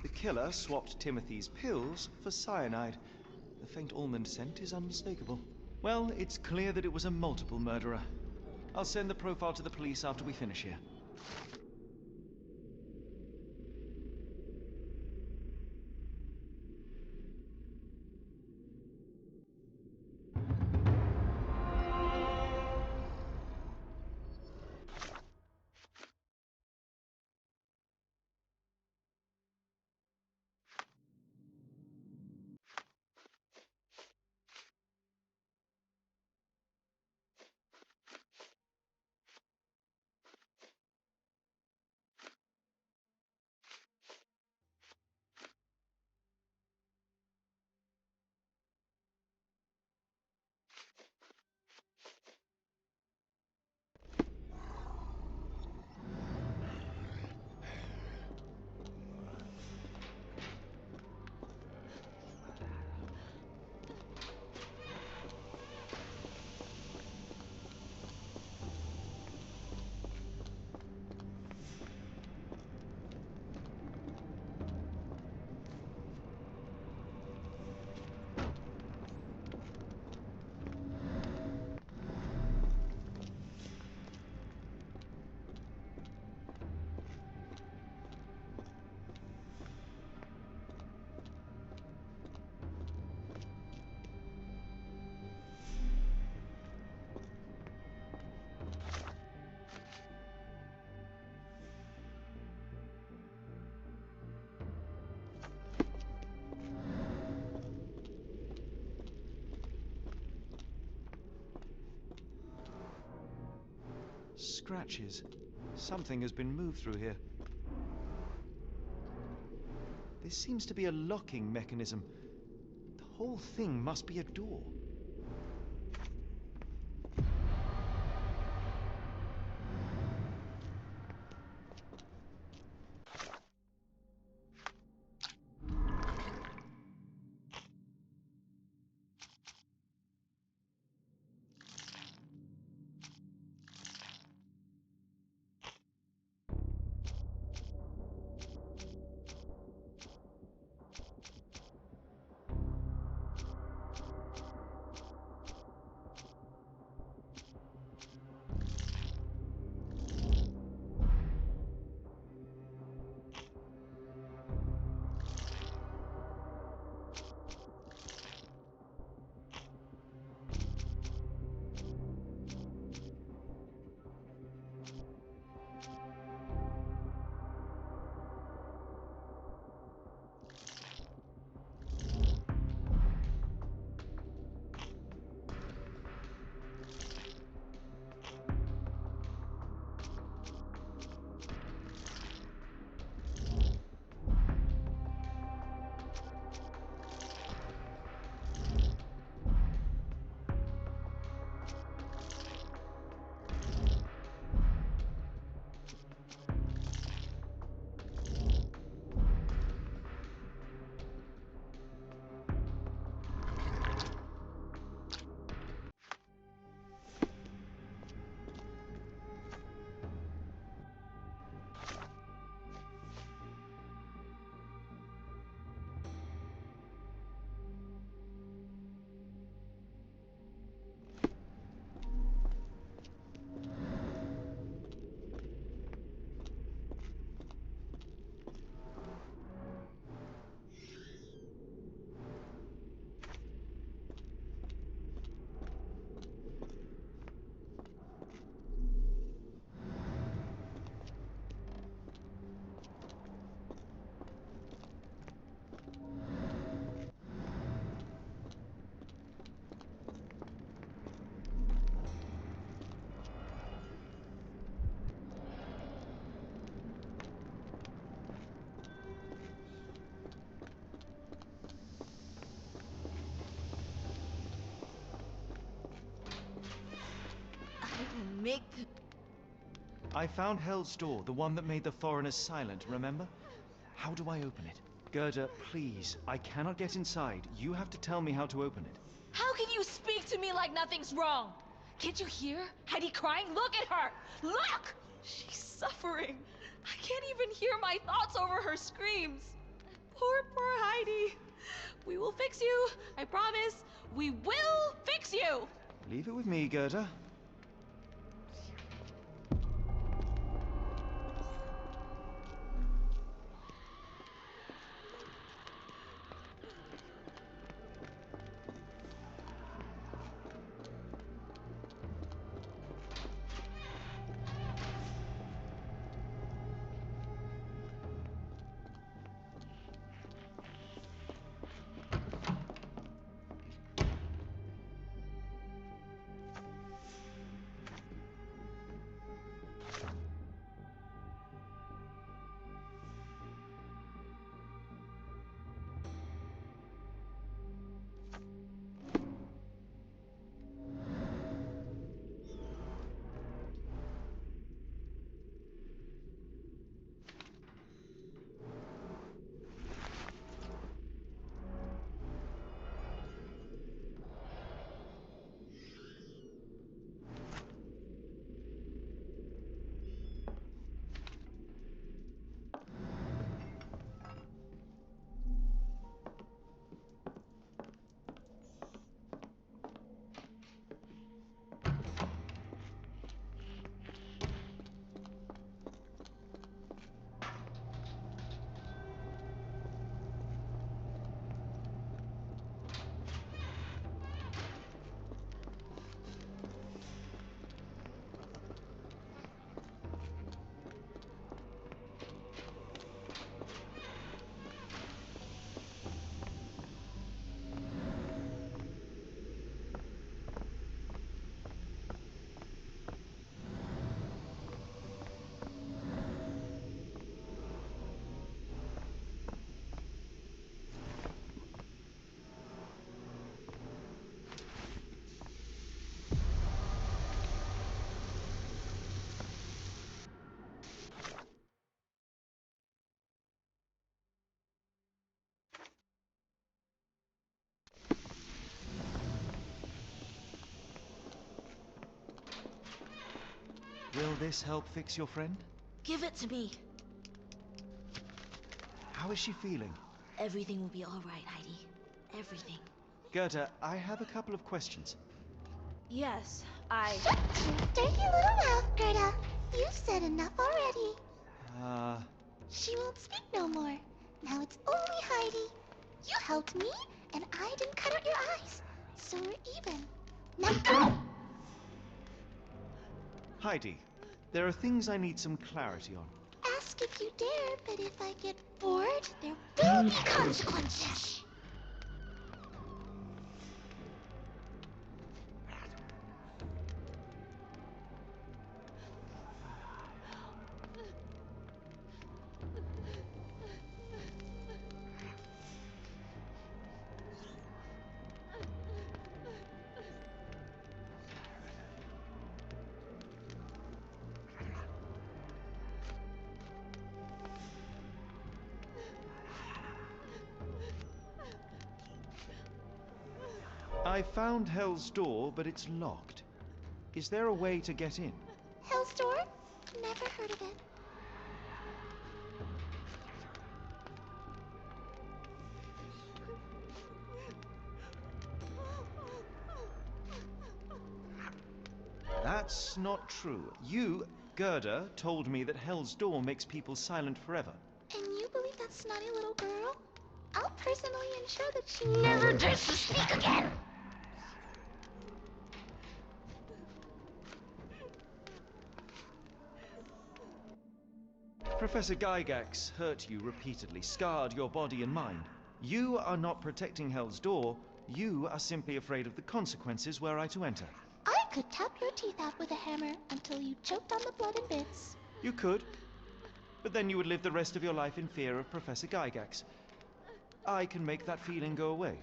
The killer swapped Timothy's pills for cyanide. The faint almond scent is unmistakable. Well, it's clear that it was a multiple murderer. I'll send the profile to the police after we finish here. Scratches. Something has been moved through here. This seems to be a locking mechanism. The whole thing must be a door. I found Hell's Door, the one that made the foreigners silent, remember? How do I open it? Gerda, please. I cannot get inside. You have to tell me how to open it. How can you speak to me like nothing's wrong? Can't you hear Heidi crying? Look at her! Look! She's suffering. I can't even hear my thoughts over her screams. Poor Heidi. We will fix you. I promise. We will fix you! Leave it with me, Gerda. Will this help fix your friend? Give it to me. How is she feeling? Everything will be all right, Heidi. Everything. Gerda, I have a couple of questions. Yes, Shut your dirty little mouth, Gerda. You've said enough already. She won't speak no more. Now it's only Heidi. You helped me, and I didn't cut out your eyes. So we're even. Now go! Heidi, there are things I need some clarity on. Ask if you dare, but if I get bored, there will be consequences. I found Hell's Door, but it's locked. Is there a way to get in? Hell's Door? Never heard of it. That's not true. You, Gerda, told me that Hell's Door makes people silent forever. And you believe that snotty little girl? I'll personally ensure that she never dares to speak again! Professor Gygax hurt you repeatedly, scarred your body and mind. You are not protecting Hell's Door. You are simply afraid of the consequences were I to enter. I could tap your teeth out with a hammer until you choked on the blood and bits. You could, but then you would live the rest of your life in fear of Professor Gygax. I can make that feeling go away.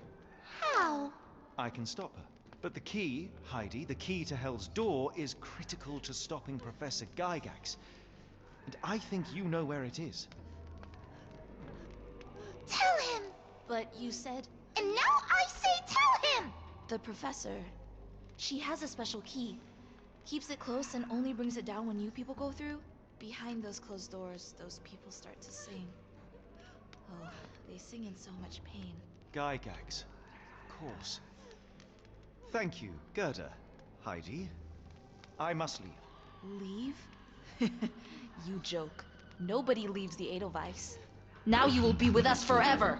How? I can stop her. But the key, Heidi, the key to Hell's Door is critical to stopping Professor Gygax. And I think you know where it is. Tell him! But you said... And now I say tell him! The professor... She has a special key. Keeps it close and only brings it down when you people go through. Behind those closed doors, those people start to sing. Oh, they sing in so much pain. Gygax. Of course. Thank you, Gerda. Heidi. I must leave. Leave? You joke. Nobody leaves the Edelweiss. Now you will be with us forever!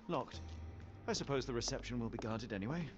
Locked. I suppose the reception will be guarded anyway.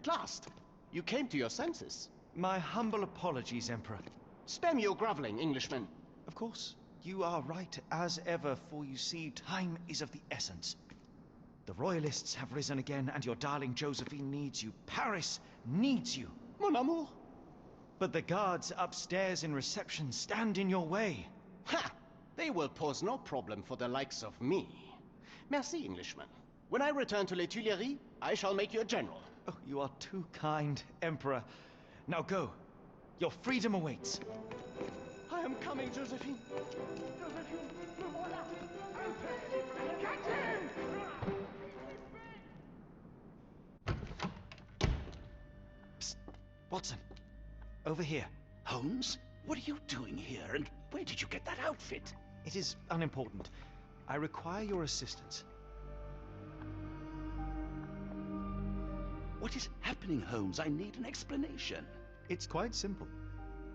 at last. You came to your senses. My humble apologies, Emperor. Spare me your groveling, Englishman. Of course, you are right as ever, for you see, time is of the essence. The Royalists have risen again, and your darling Josephine needs you. Paris needs you. Mon amour. But the guards upstairs in reception stand in your way. Ha! They will pose no problem for the likes of me. Merci, Englishman. When I return to Les Tuileries, I shall make you a general. Oh, you are too kind, Emperor. Now go. Your freedom awaits. I am coming, Josephine. Josephine, me voilà. Catch him! Psst. Watson. Over here. Holmes? What are you doing here, and where did you get that outfit? It is unimportant. I require your assistance. What is happening, Holmes? I need an explanation. It's quite simple.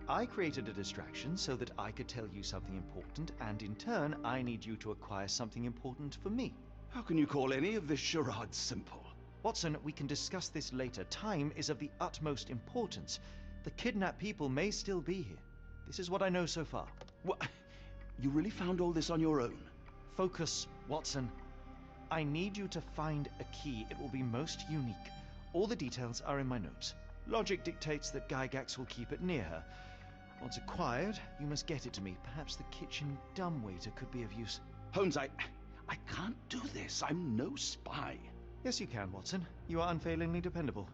I created a distraction so that I could tell you something important, and in turn, I need you to acquire something important for me. How can you call any of this charade simple? Watson, we can discuss this later. Time is of the utmost importance. The kidnapped people may still be here. This is what I know so far. What? You really found all this on your own? Focus, Watson. I need you to find a key. It will be most unique. All the details are in my notes. Logic dictates that Gygax will keep it near her. Once acquired, you must get it to me. Perhaps the kitchen dumbwaiter could be of use. Holmes, I can't do this. I'm no spy. Yes, you can, Watson. You are unfailingly dependable.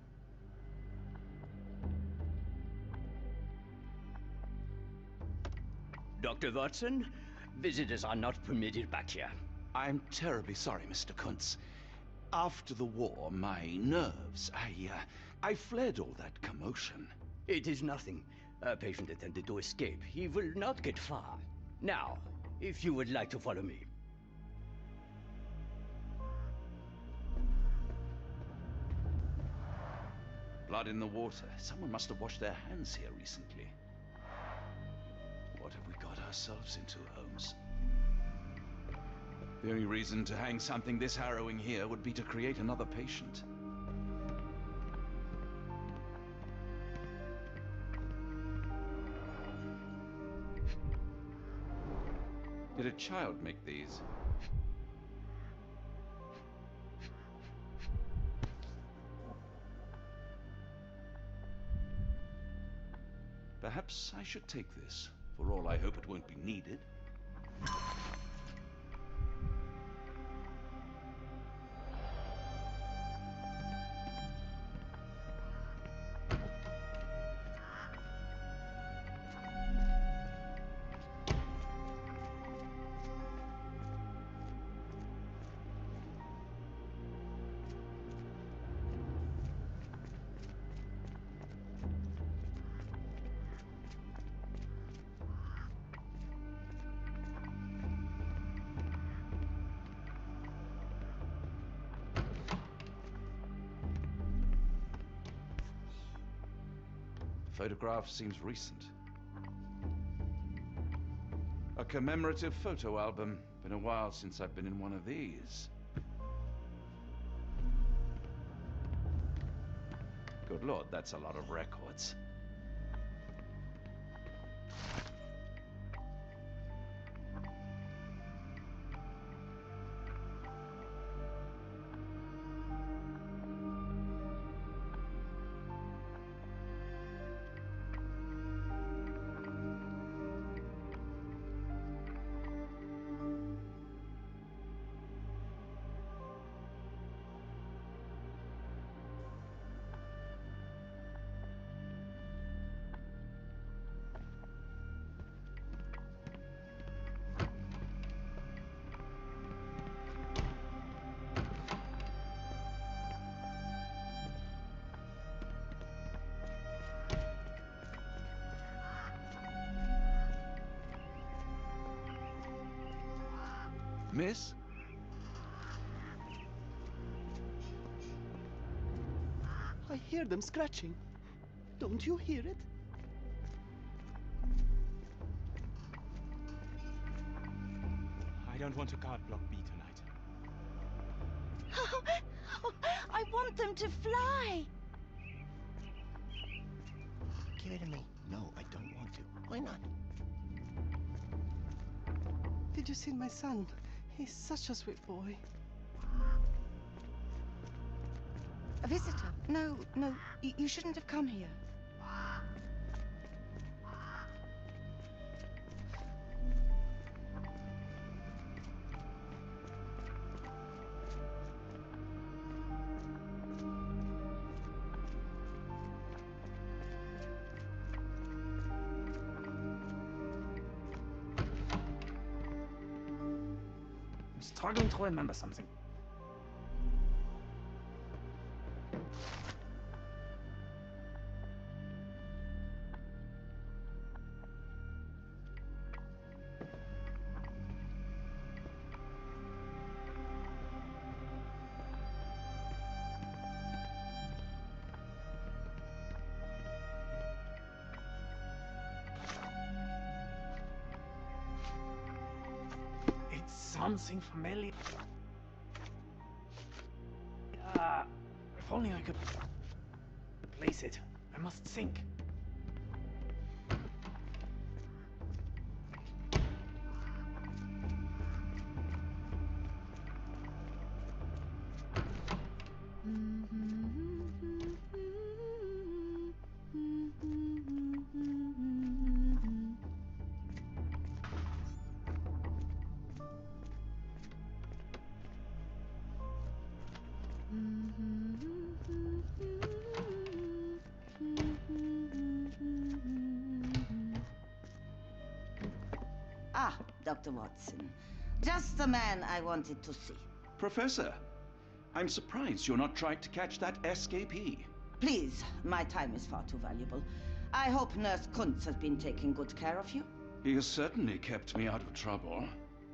Dr. Watson, visitors are not permitted back here. I'm terribly sorry, Mr. Kuntz. After the war, my nerves, I fled all that commotion. It is nothing. A patient attempted to escape. He will not get far. Now, if you would like to follow me. Blood in the water. Someone must have washed their hands here recently. What have we got ourselves into, Holmes? The only reason to hang something this harrowing here would be to create another patient. Did a child make these? Perhaps I should take this. For all I hope it won't be needed. Photograph seems recent. A commemorative photo album. Been a while since I've been in one of these. Good Lord, that's a lot of records. Miss? I hear them scratching. Don't you hear it? I don't want a card block B tonight. I want them to fly. Give it to me. No, I don't want to. Why not? Did you see my son? He's such a sweet boy. A visitor? No, no, you shouldn't have come here. I'm struggling to remember something. It's something familiar. If only I could place it. I must think. Ah, Dr. Watson. Just the man I wanted to see. Professor, I'm surprised you're not trying to catch that escapee. Please, my time is far too valuable. I hope Nurse Kuntz has been taking good care of you. He has certainly kept me out of trouble.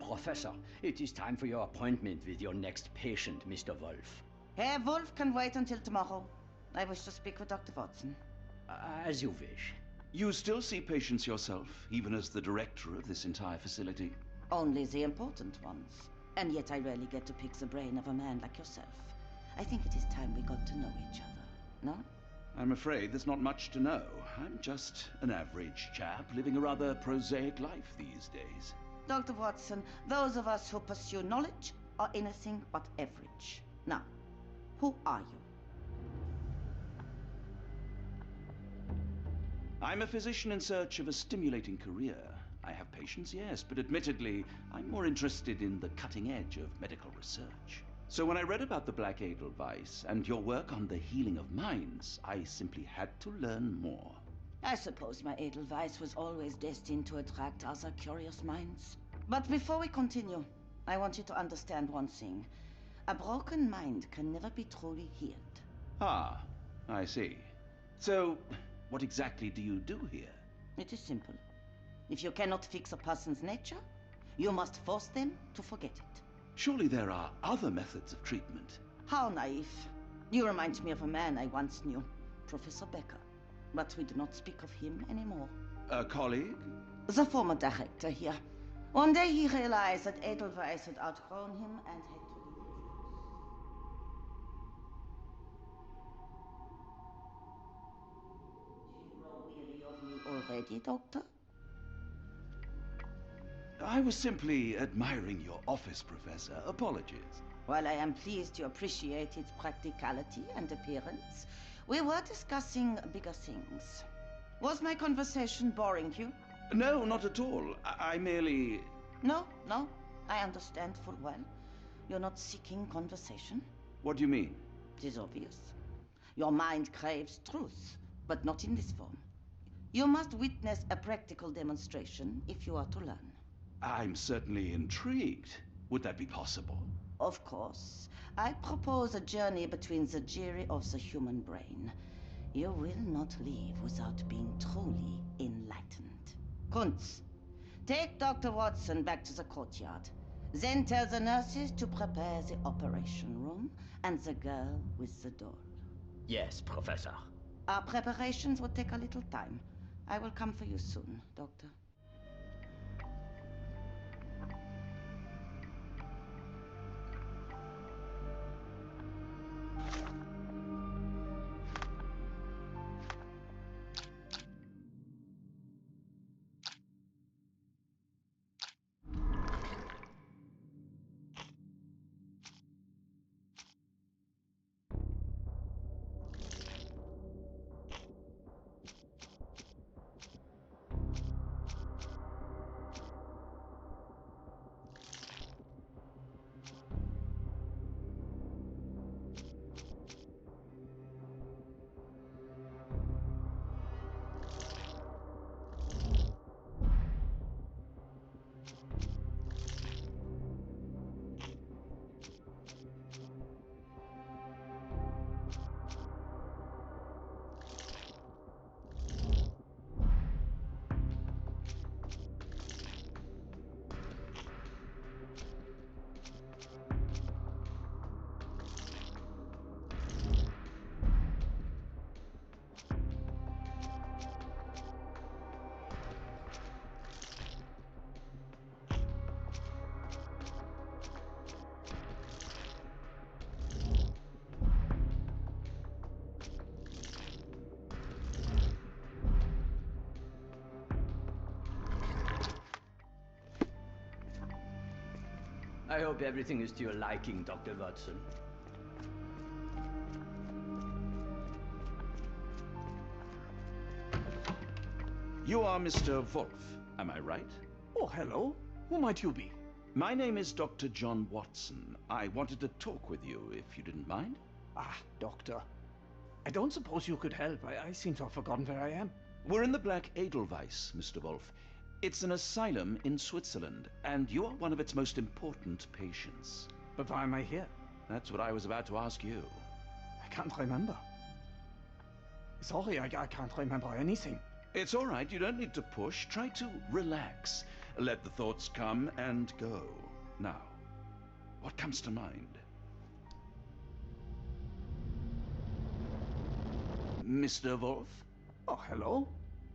Professor, it is time for your appointment with your next patient, Mr. Wolf. Herr Wolf can wait until tomorrow. I wish to speak with Dr. Watson. As you wish. You still see patients yourself, even as the director of this entire facility? Only the important ones. And yet I rarely get to pick the brain of a man like yourself. I think it is time we got to know each other, no? I'm afraid there's not much to know. I'm just an average chap living a rather prosaic life these days. Dr. Watson, those of us who pursue knowledge are anything but average. Now, who are you? I'm a physician in search of a stimulating career. I have patients, yes, but admittedly, I'm more interested in the cutting edge of medical research. So when I read about the Black Edelweiss and your work on the healing of minds, I simply had to learn more. I suppose my Edelweiss was always destined to attract other curious minds. But before we continue, I want you to understand one thing. A broken mind can never be truly healed. Ah, I see. So, what exactly do you do here? It is simple. If you cannot fix a person's nature, you must force them to forget it. Surely there are other methods of treatment. How naive. You remind me of a man I once knew, Professor Becker. But we do not speak of him anymore. A colleague? The former director here. One day he realized that Edelweiss had outgrown him and had to leave. Do you grow weary of me already, Doctor? I was simply admiring your office, Professor. Apologies. While I am pleased you appreciate its practicality and appearance, we were discussing bigger things. Was my conversation boring you? No, not at all. I merely... No, I understand full well. You're not seeking conversation. What do you mean? It is obvious. Your mind craves truth, but not in this form. You must witness a practical demonstration if you are to learn. I'm certainly intrigued. Would that be possible? Of course. I propose a journey between the jury of the human brain. You will not leave without being truly enlightened. Kuntz, take Dr. Watson back to the courtyard. Then tell the nurses to prepare the operation room and the girl with the doll. Yes, Professor. Our preparations will take a little time. I will come for you soon, Doctor. I hope everything is to your liking, Dr. Watson. You are Mr. Wolf, am I right? Oh, hello. Who might you be? My name is Dr. John Watson. I wanted to talk with you, if you didn't mind. Ah, Doctor. I don't suppose you could help. I seem to have forgotten where I am. We're in the Black Edelweiss, Mr. Wolf. It's an asylum in Switzerland, and you are one of its most important patients. But why am I here? That's what I was about to ask you. I can't remember. Sorry, I can't remember anything. It's all right. You don't need to push. Try to relax. Let the thoughts come and go. Now, what comes to mind? Mr. Wolf? Oh, hello.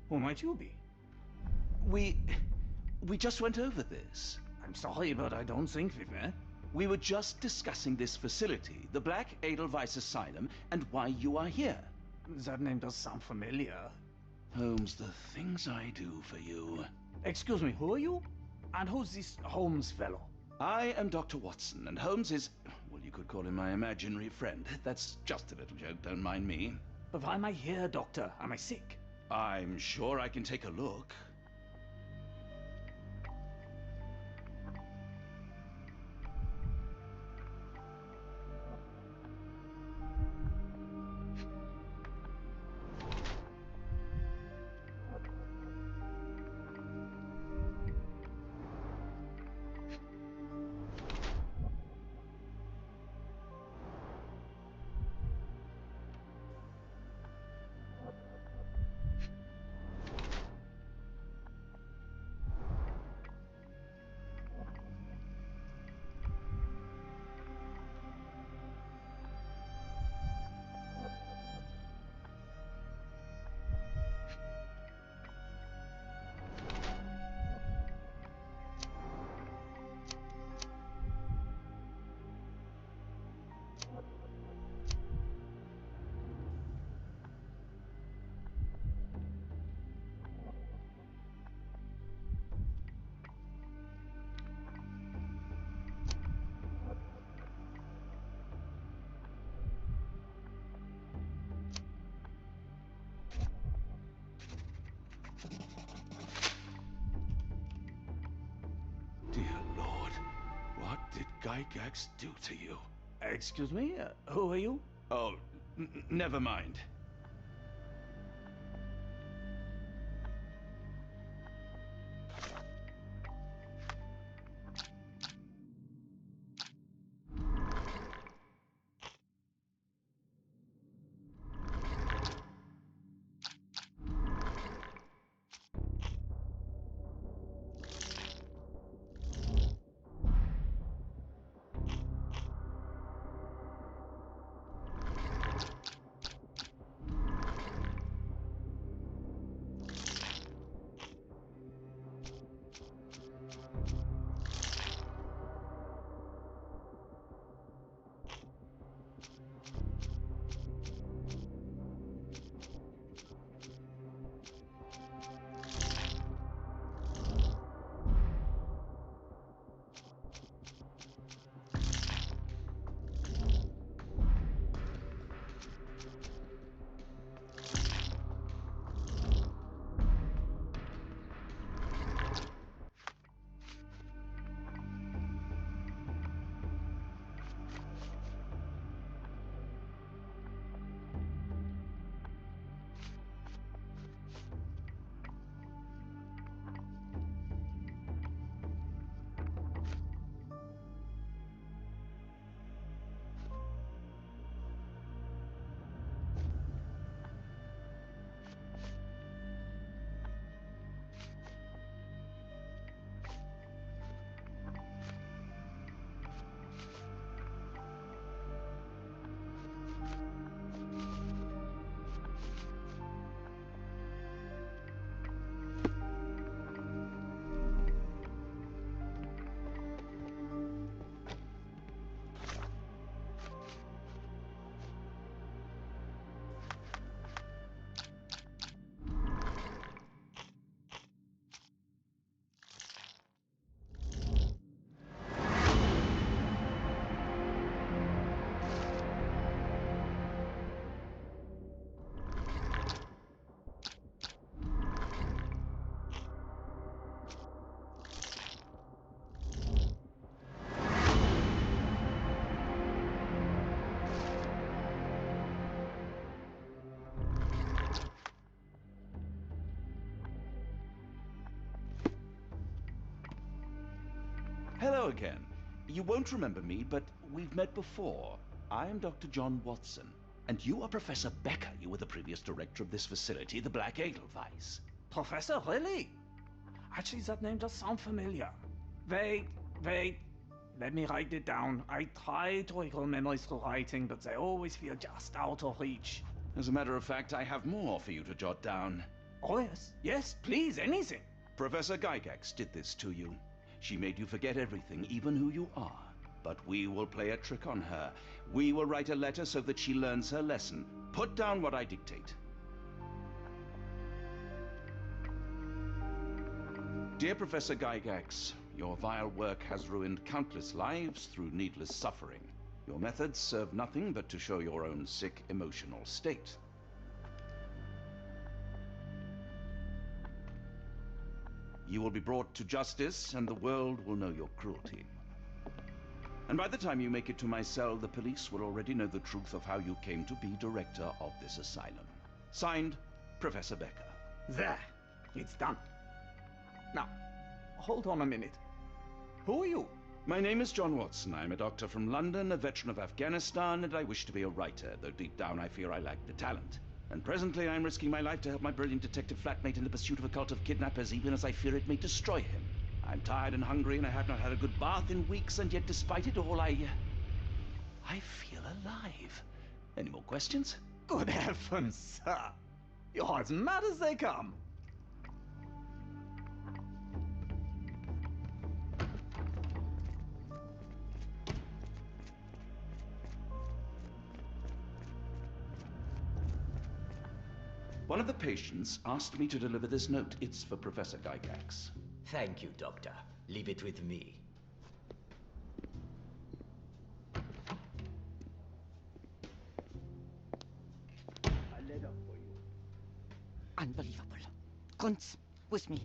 Who might you be? We just went over this. I'm sorry, but I don't think we've met. We were just discussing this facility, the Black Edelweiss Asylum, and why you are here. That name does sound familiar. Holmes, the things I do for you. Excuse me, who are you? And who's this Holmes fellow? I am Dr. Watson, and Holmes is, well, you could call him my imaginary friend. That's just a little joke, don't mind me. But why am I here, Doctor? Am I sick? I'm sure I can take a look. Dear Lord, what did Gygax do to you? Excuse me, who are you? Oh, never mind. hello again. You won't remember me, but we've met before. I am Dr. John Watson, and you are Professor Becker. You were the previous director of this facility, the Black Edelweiss. Professor, really? Actually, that name does sound familiar. Wait. Let me write it down. I try to recall memories through writing, but they always feel just out of reach. As a matter of fact, I have more for you to jot down. Oh, yes. Yes, please, anything. Professor Gygax did this to you. She made you forget everything, even who you are. But we will play a trick on her. We will write a letter so that she learns her lesson. Put down what I dictate. Dear Professor Gygax, your vile work has ruined countless lives through needless suffering. Your methods serve nothing but to show your own sick emotional state. You will be brought to justice, and the world will know your cruelty. And by the time you make it to my cell, the police will already know the truth of how you came to be director of this asylum. Signed, Professor Becker. There. It's done. Now, hold on a minute. Who are you? My name is John Watson. I'm a doctor from London, a veteran of Afghanistan, and I wish to be a writer, though deep down I fear I lack the talent. And presently I'm risking my life to help my brilliant detective flatmate in the pursuit of a cult of kidnappers, even as I fear it may destroy him. I'm tired and hungry, and I have not had a good bath in weeks, and yet despite it all, I feel alive. Any more questions? Good heavens, sir. You're as mad as they come. One of the patients asked me to deliver this note. It's for Professor Gygax. Thank you, Doctor. Leave it with me. A letter for you. Unbelievable. Kunz, with me.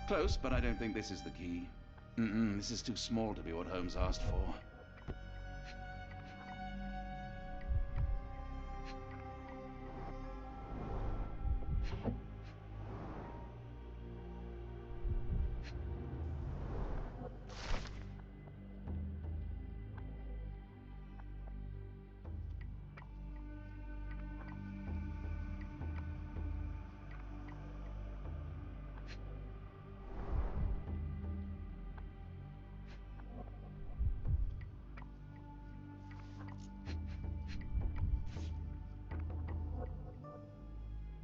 Close, but I don't think this is the key. This is too small to be what Holmes asked for.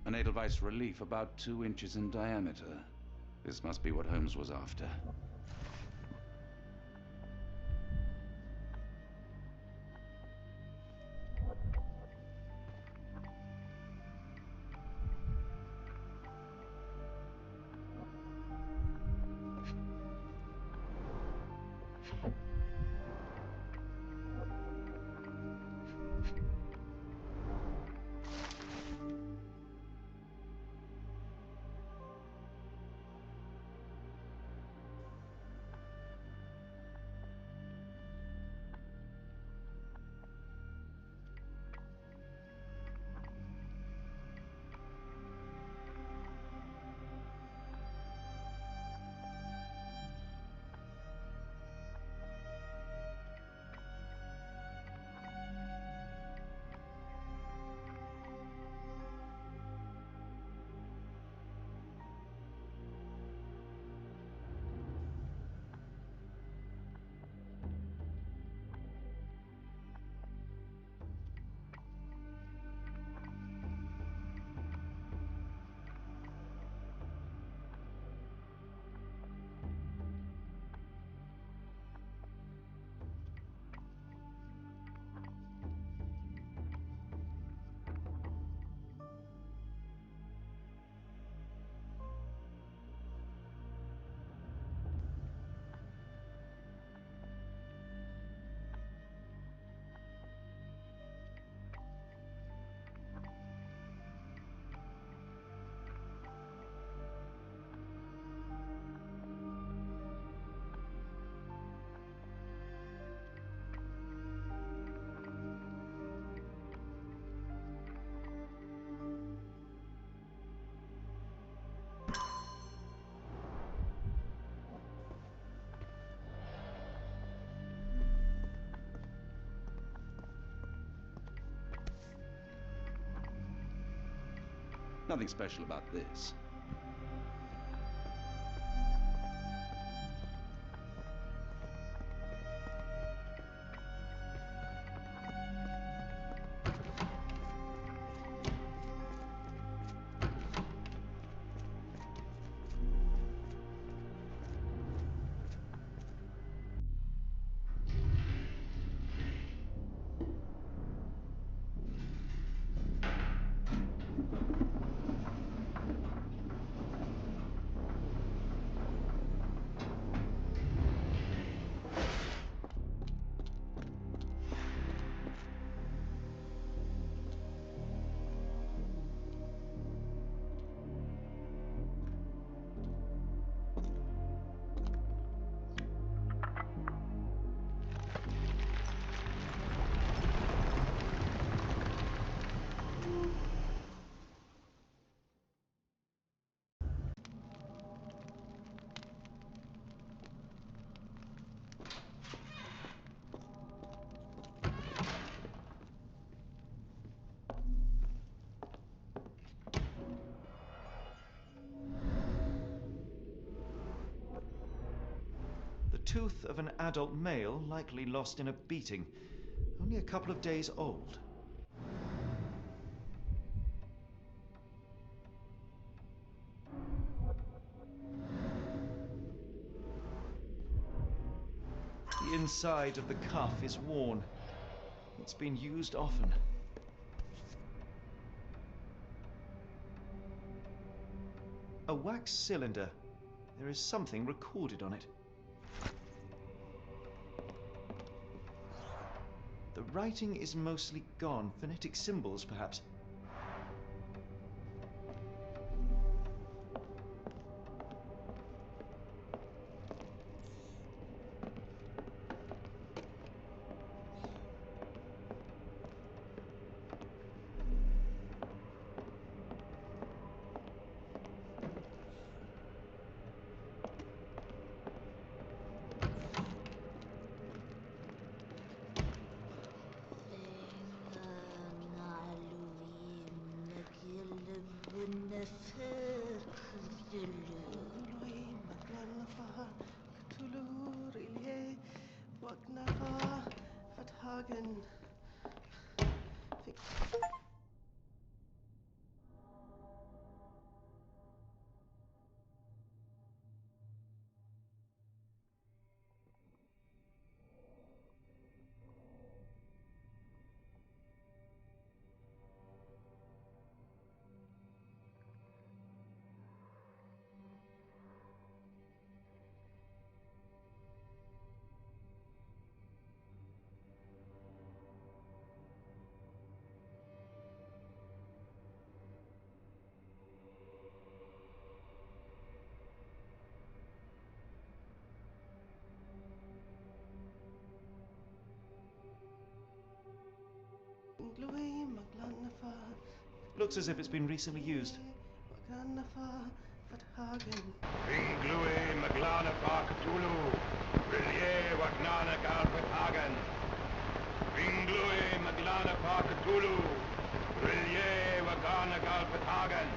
An Edelweiss relief about 2 inches in diameter. This must be what Holmes was after. nothing special about this. Tooth of an adult male, likely lost in a beating. Only a couple of days old. The inside of the cuff is worn. It's been used often. A wax cylinder. There is something recorded on it. The writing is mostly gone. Phonetic symbols, perhaps. Looks as if it's been recently used. Ringlui Maglana Cthulhu, Rillier Wagnana Galpathagen. Ringlui Maglana Cthulhu, Rillier Wagana Galpathagen.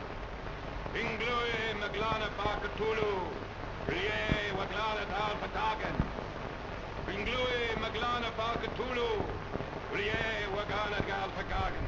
Ringlui Maglana Cthulhu, Rillier Waglana Galpathagen. Ringlui Maglana Cthulhu, Rillier Wagana Galpathagen.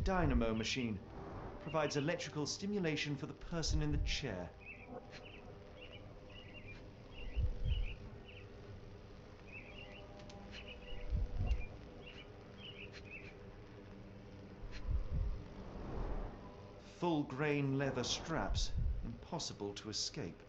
dynamo machine. Provides electrical stimulation for the person in the chair. Full-grain leather straps. Impossible to escape.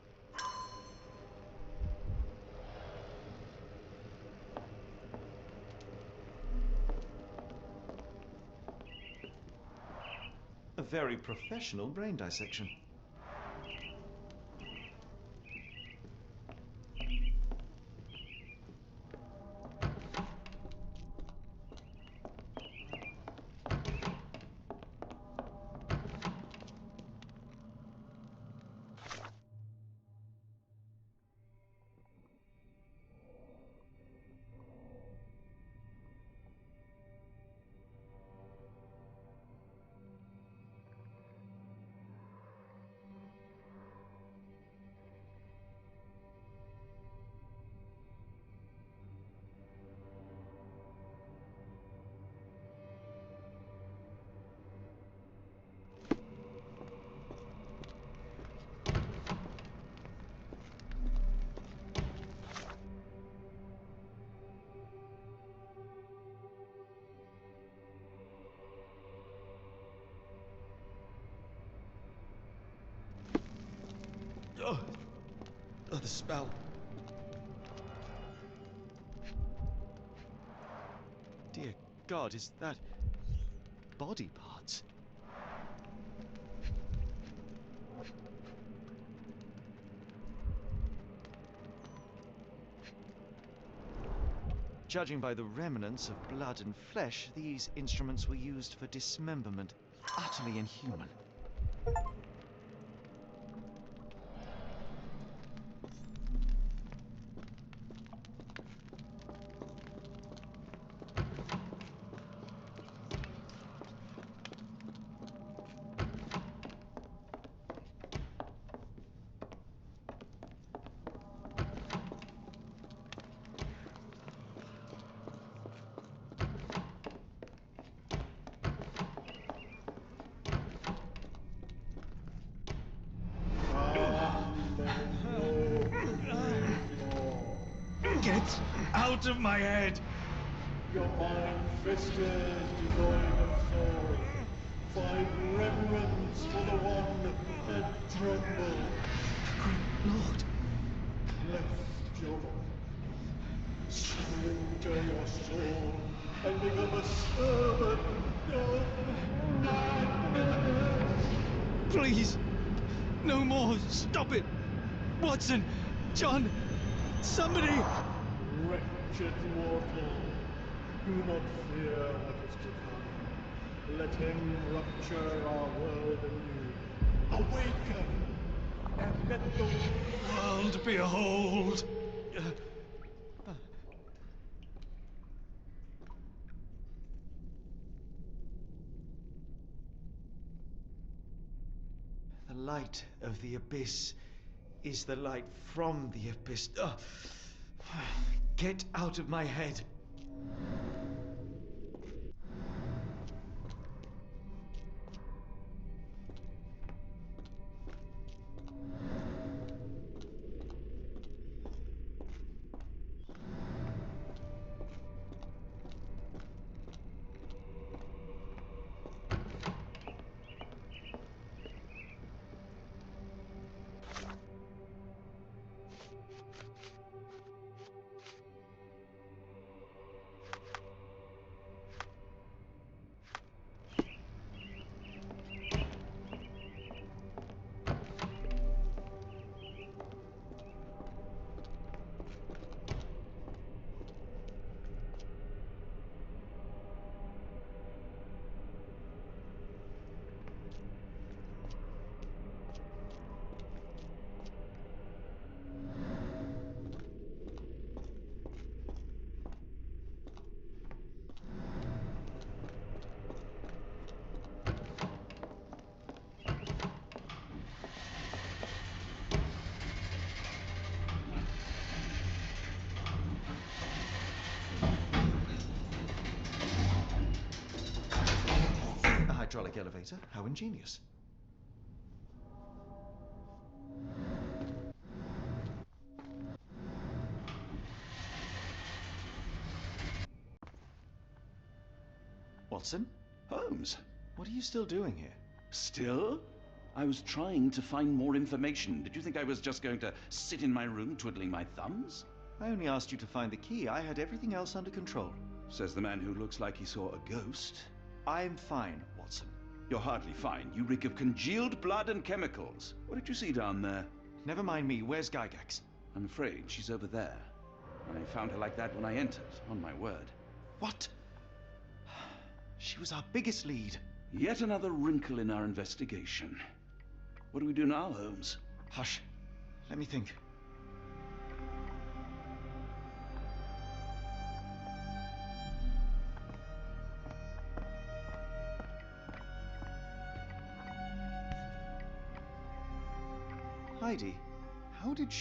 A very professional brain dissection. Oh, the spell. Dear God, is that body parts? Judging by the remnants of blood and flesh, these instruments were used for dismemberment. Utterly inhuman. Get out of my head! Your iron-fisted, devoid of soul. Find reverence for the one and tremble. Lord! Lift your surrender your soul and become a servant of madness. Please! No more! Stop it! Watson! John! Somebody! Wretched mortal, do not fear what is to come. Let him rupture our world anew. Awaken! And let the world behold! The light of the abyss is the light from the abyss. Get out of my head. elevator. How ingenious. Watson? Holmes? What are you still doing here? Still? I was trying to find more information. Did you think I was just going to sit in my room twiddling my thumbs? I only asked you to find the key. I had everything else under control. Says the man who looks like he saw a ghost. I'm fine, Watson. You're hardly fine. You reek of congealed blood and chemicals. What did you see down there? Never mind me. Where's Gygax? I'm afraid she's over there. I found her like that when I entered, on my word. What? She was our biggest lead. Yet another wrinkle in our investigation. What do we do now, Holmes? Hush. Let me think. Heidi, how did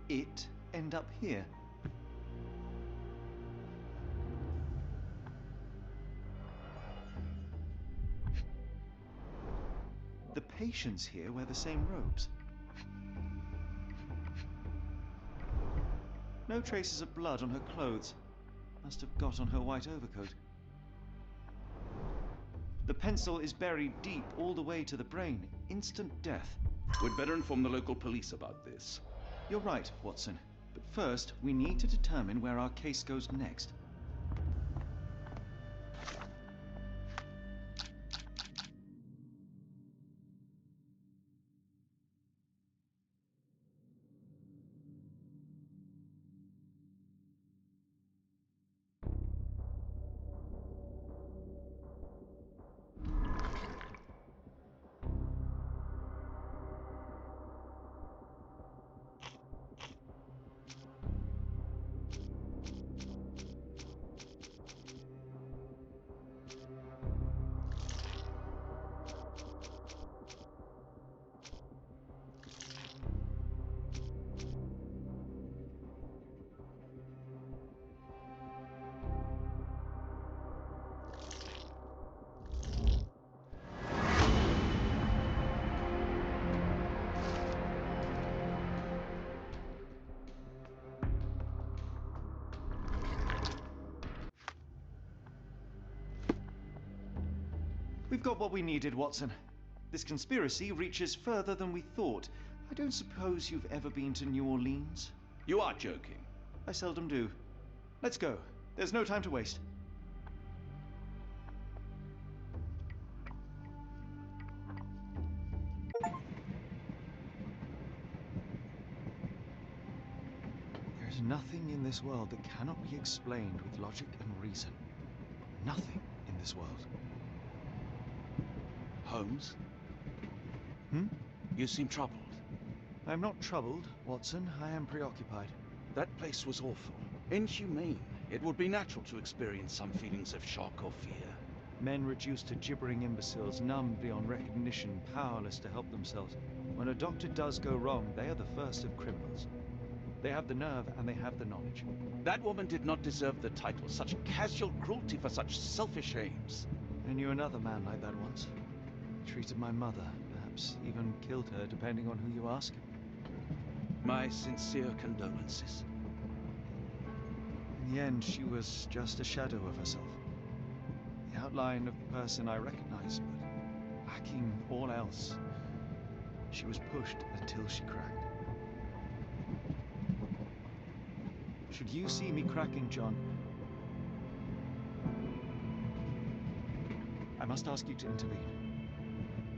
it end up here? The patients here wear the same robes. No traces of blood on her clothes. Must have got on her white overcoat. The pencil is buried deep all the way to the brain. Instant death. We'd better inform the local police about this. You're right, Watson. But first, we need to determine where our case goes next. We've got what we needed, Watson. This conspiracy reaches further than we thought. I don't suppose you've ever been to New Orleans? You are joking. I seldom do. Let's go. There's no time to waste. There's nothing in this world that cannot be explained with logic and reason. Nothing in this world. Holmes? Hmm? You seem troubled. I'm not troubled, Watson. I am preoccupied. That place was awful. Inhumane. It would be natural to experience some feelings of shock or fear. Men reduced to gibbering imbeciles, numbed beyond recognition, powerless to help themselves. When a doctor does go wrong, they are the first of criminals. They have the nerve and they have the knowledge. That woman did not deserve the title. Such casual cruelty for such selfish aims. I knew another man like that once. Treated my mother, perhaps even killed her, depending on who you ask. My sincere condolences. In the end, she was just a shadow of herself. The outline of the person I recognized, but lacking all else. She was pushed until she cracked. Should you see me cracking, John, I must ask you to intervene.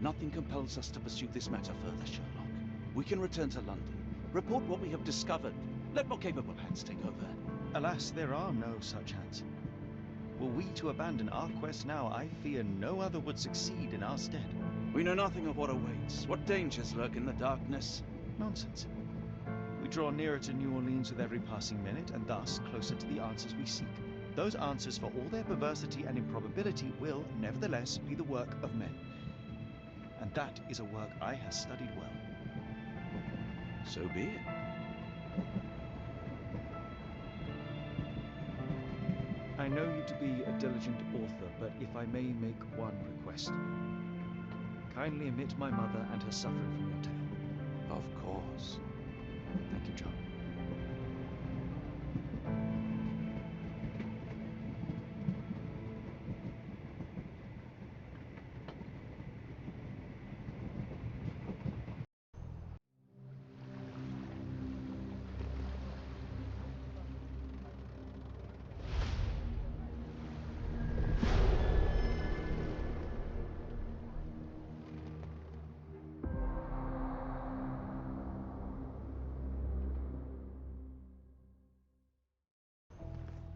Nothing compels us to pursue this matter further, Sherlock. We can return to London, report what we have discovered. Let more capable hands take over. Alas, there are no such hands. Were we to abandon our quest now, I fear no other would succeed in our stead. We know nothing of what awaits, what dangers lurk in the darkness. Nonsense. We draw nearer to New Orleans with every passing minute, and thus closer to the answers we seek. Those answers, for all their perversity and improbability, will, nevertheless, be the work of men. And that is a work I have studied well. So be it. I know you to be a diligent author, but if I may make one request. Kindly omit my mother and her suffering from your tale. Of course. Thank you, John.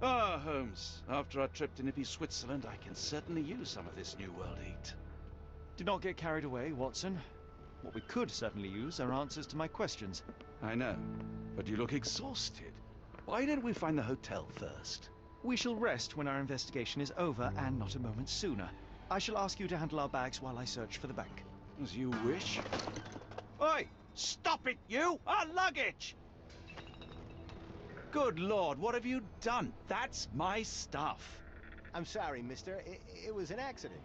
Ah, Holmes, after our trip to nippy Switzerland, I can certainly use some of this New World heat. Do not get carried away, Watson. What we could certainly use are answers to my questions. I know, but you look exhausted. Why don't we find the hotel first? We shall rest when our investigation is over, and not a moment sooner. I shall ask you to handle our bags while I search for the bank. As you wish. Oi! Stop it, you! Our luggage! Good Lord, what have you done? That's my stuff. I'm sorry, mister. It was an accident.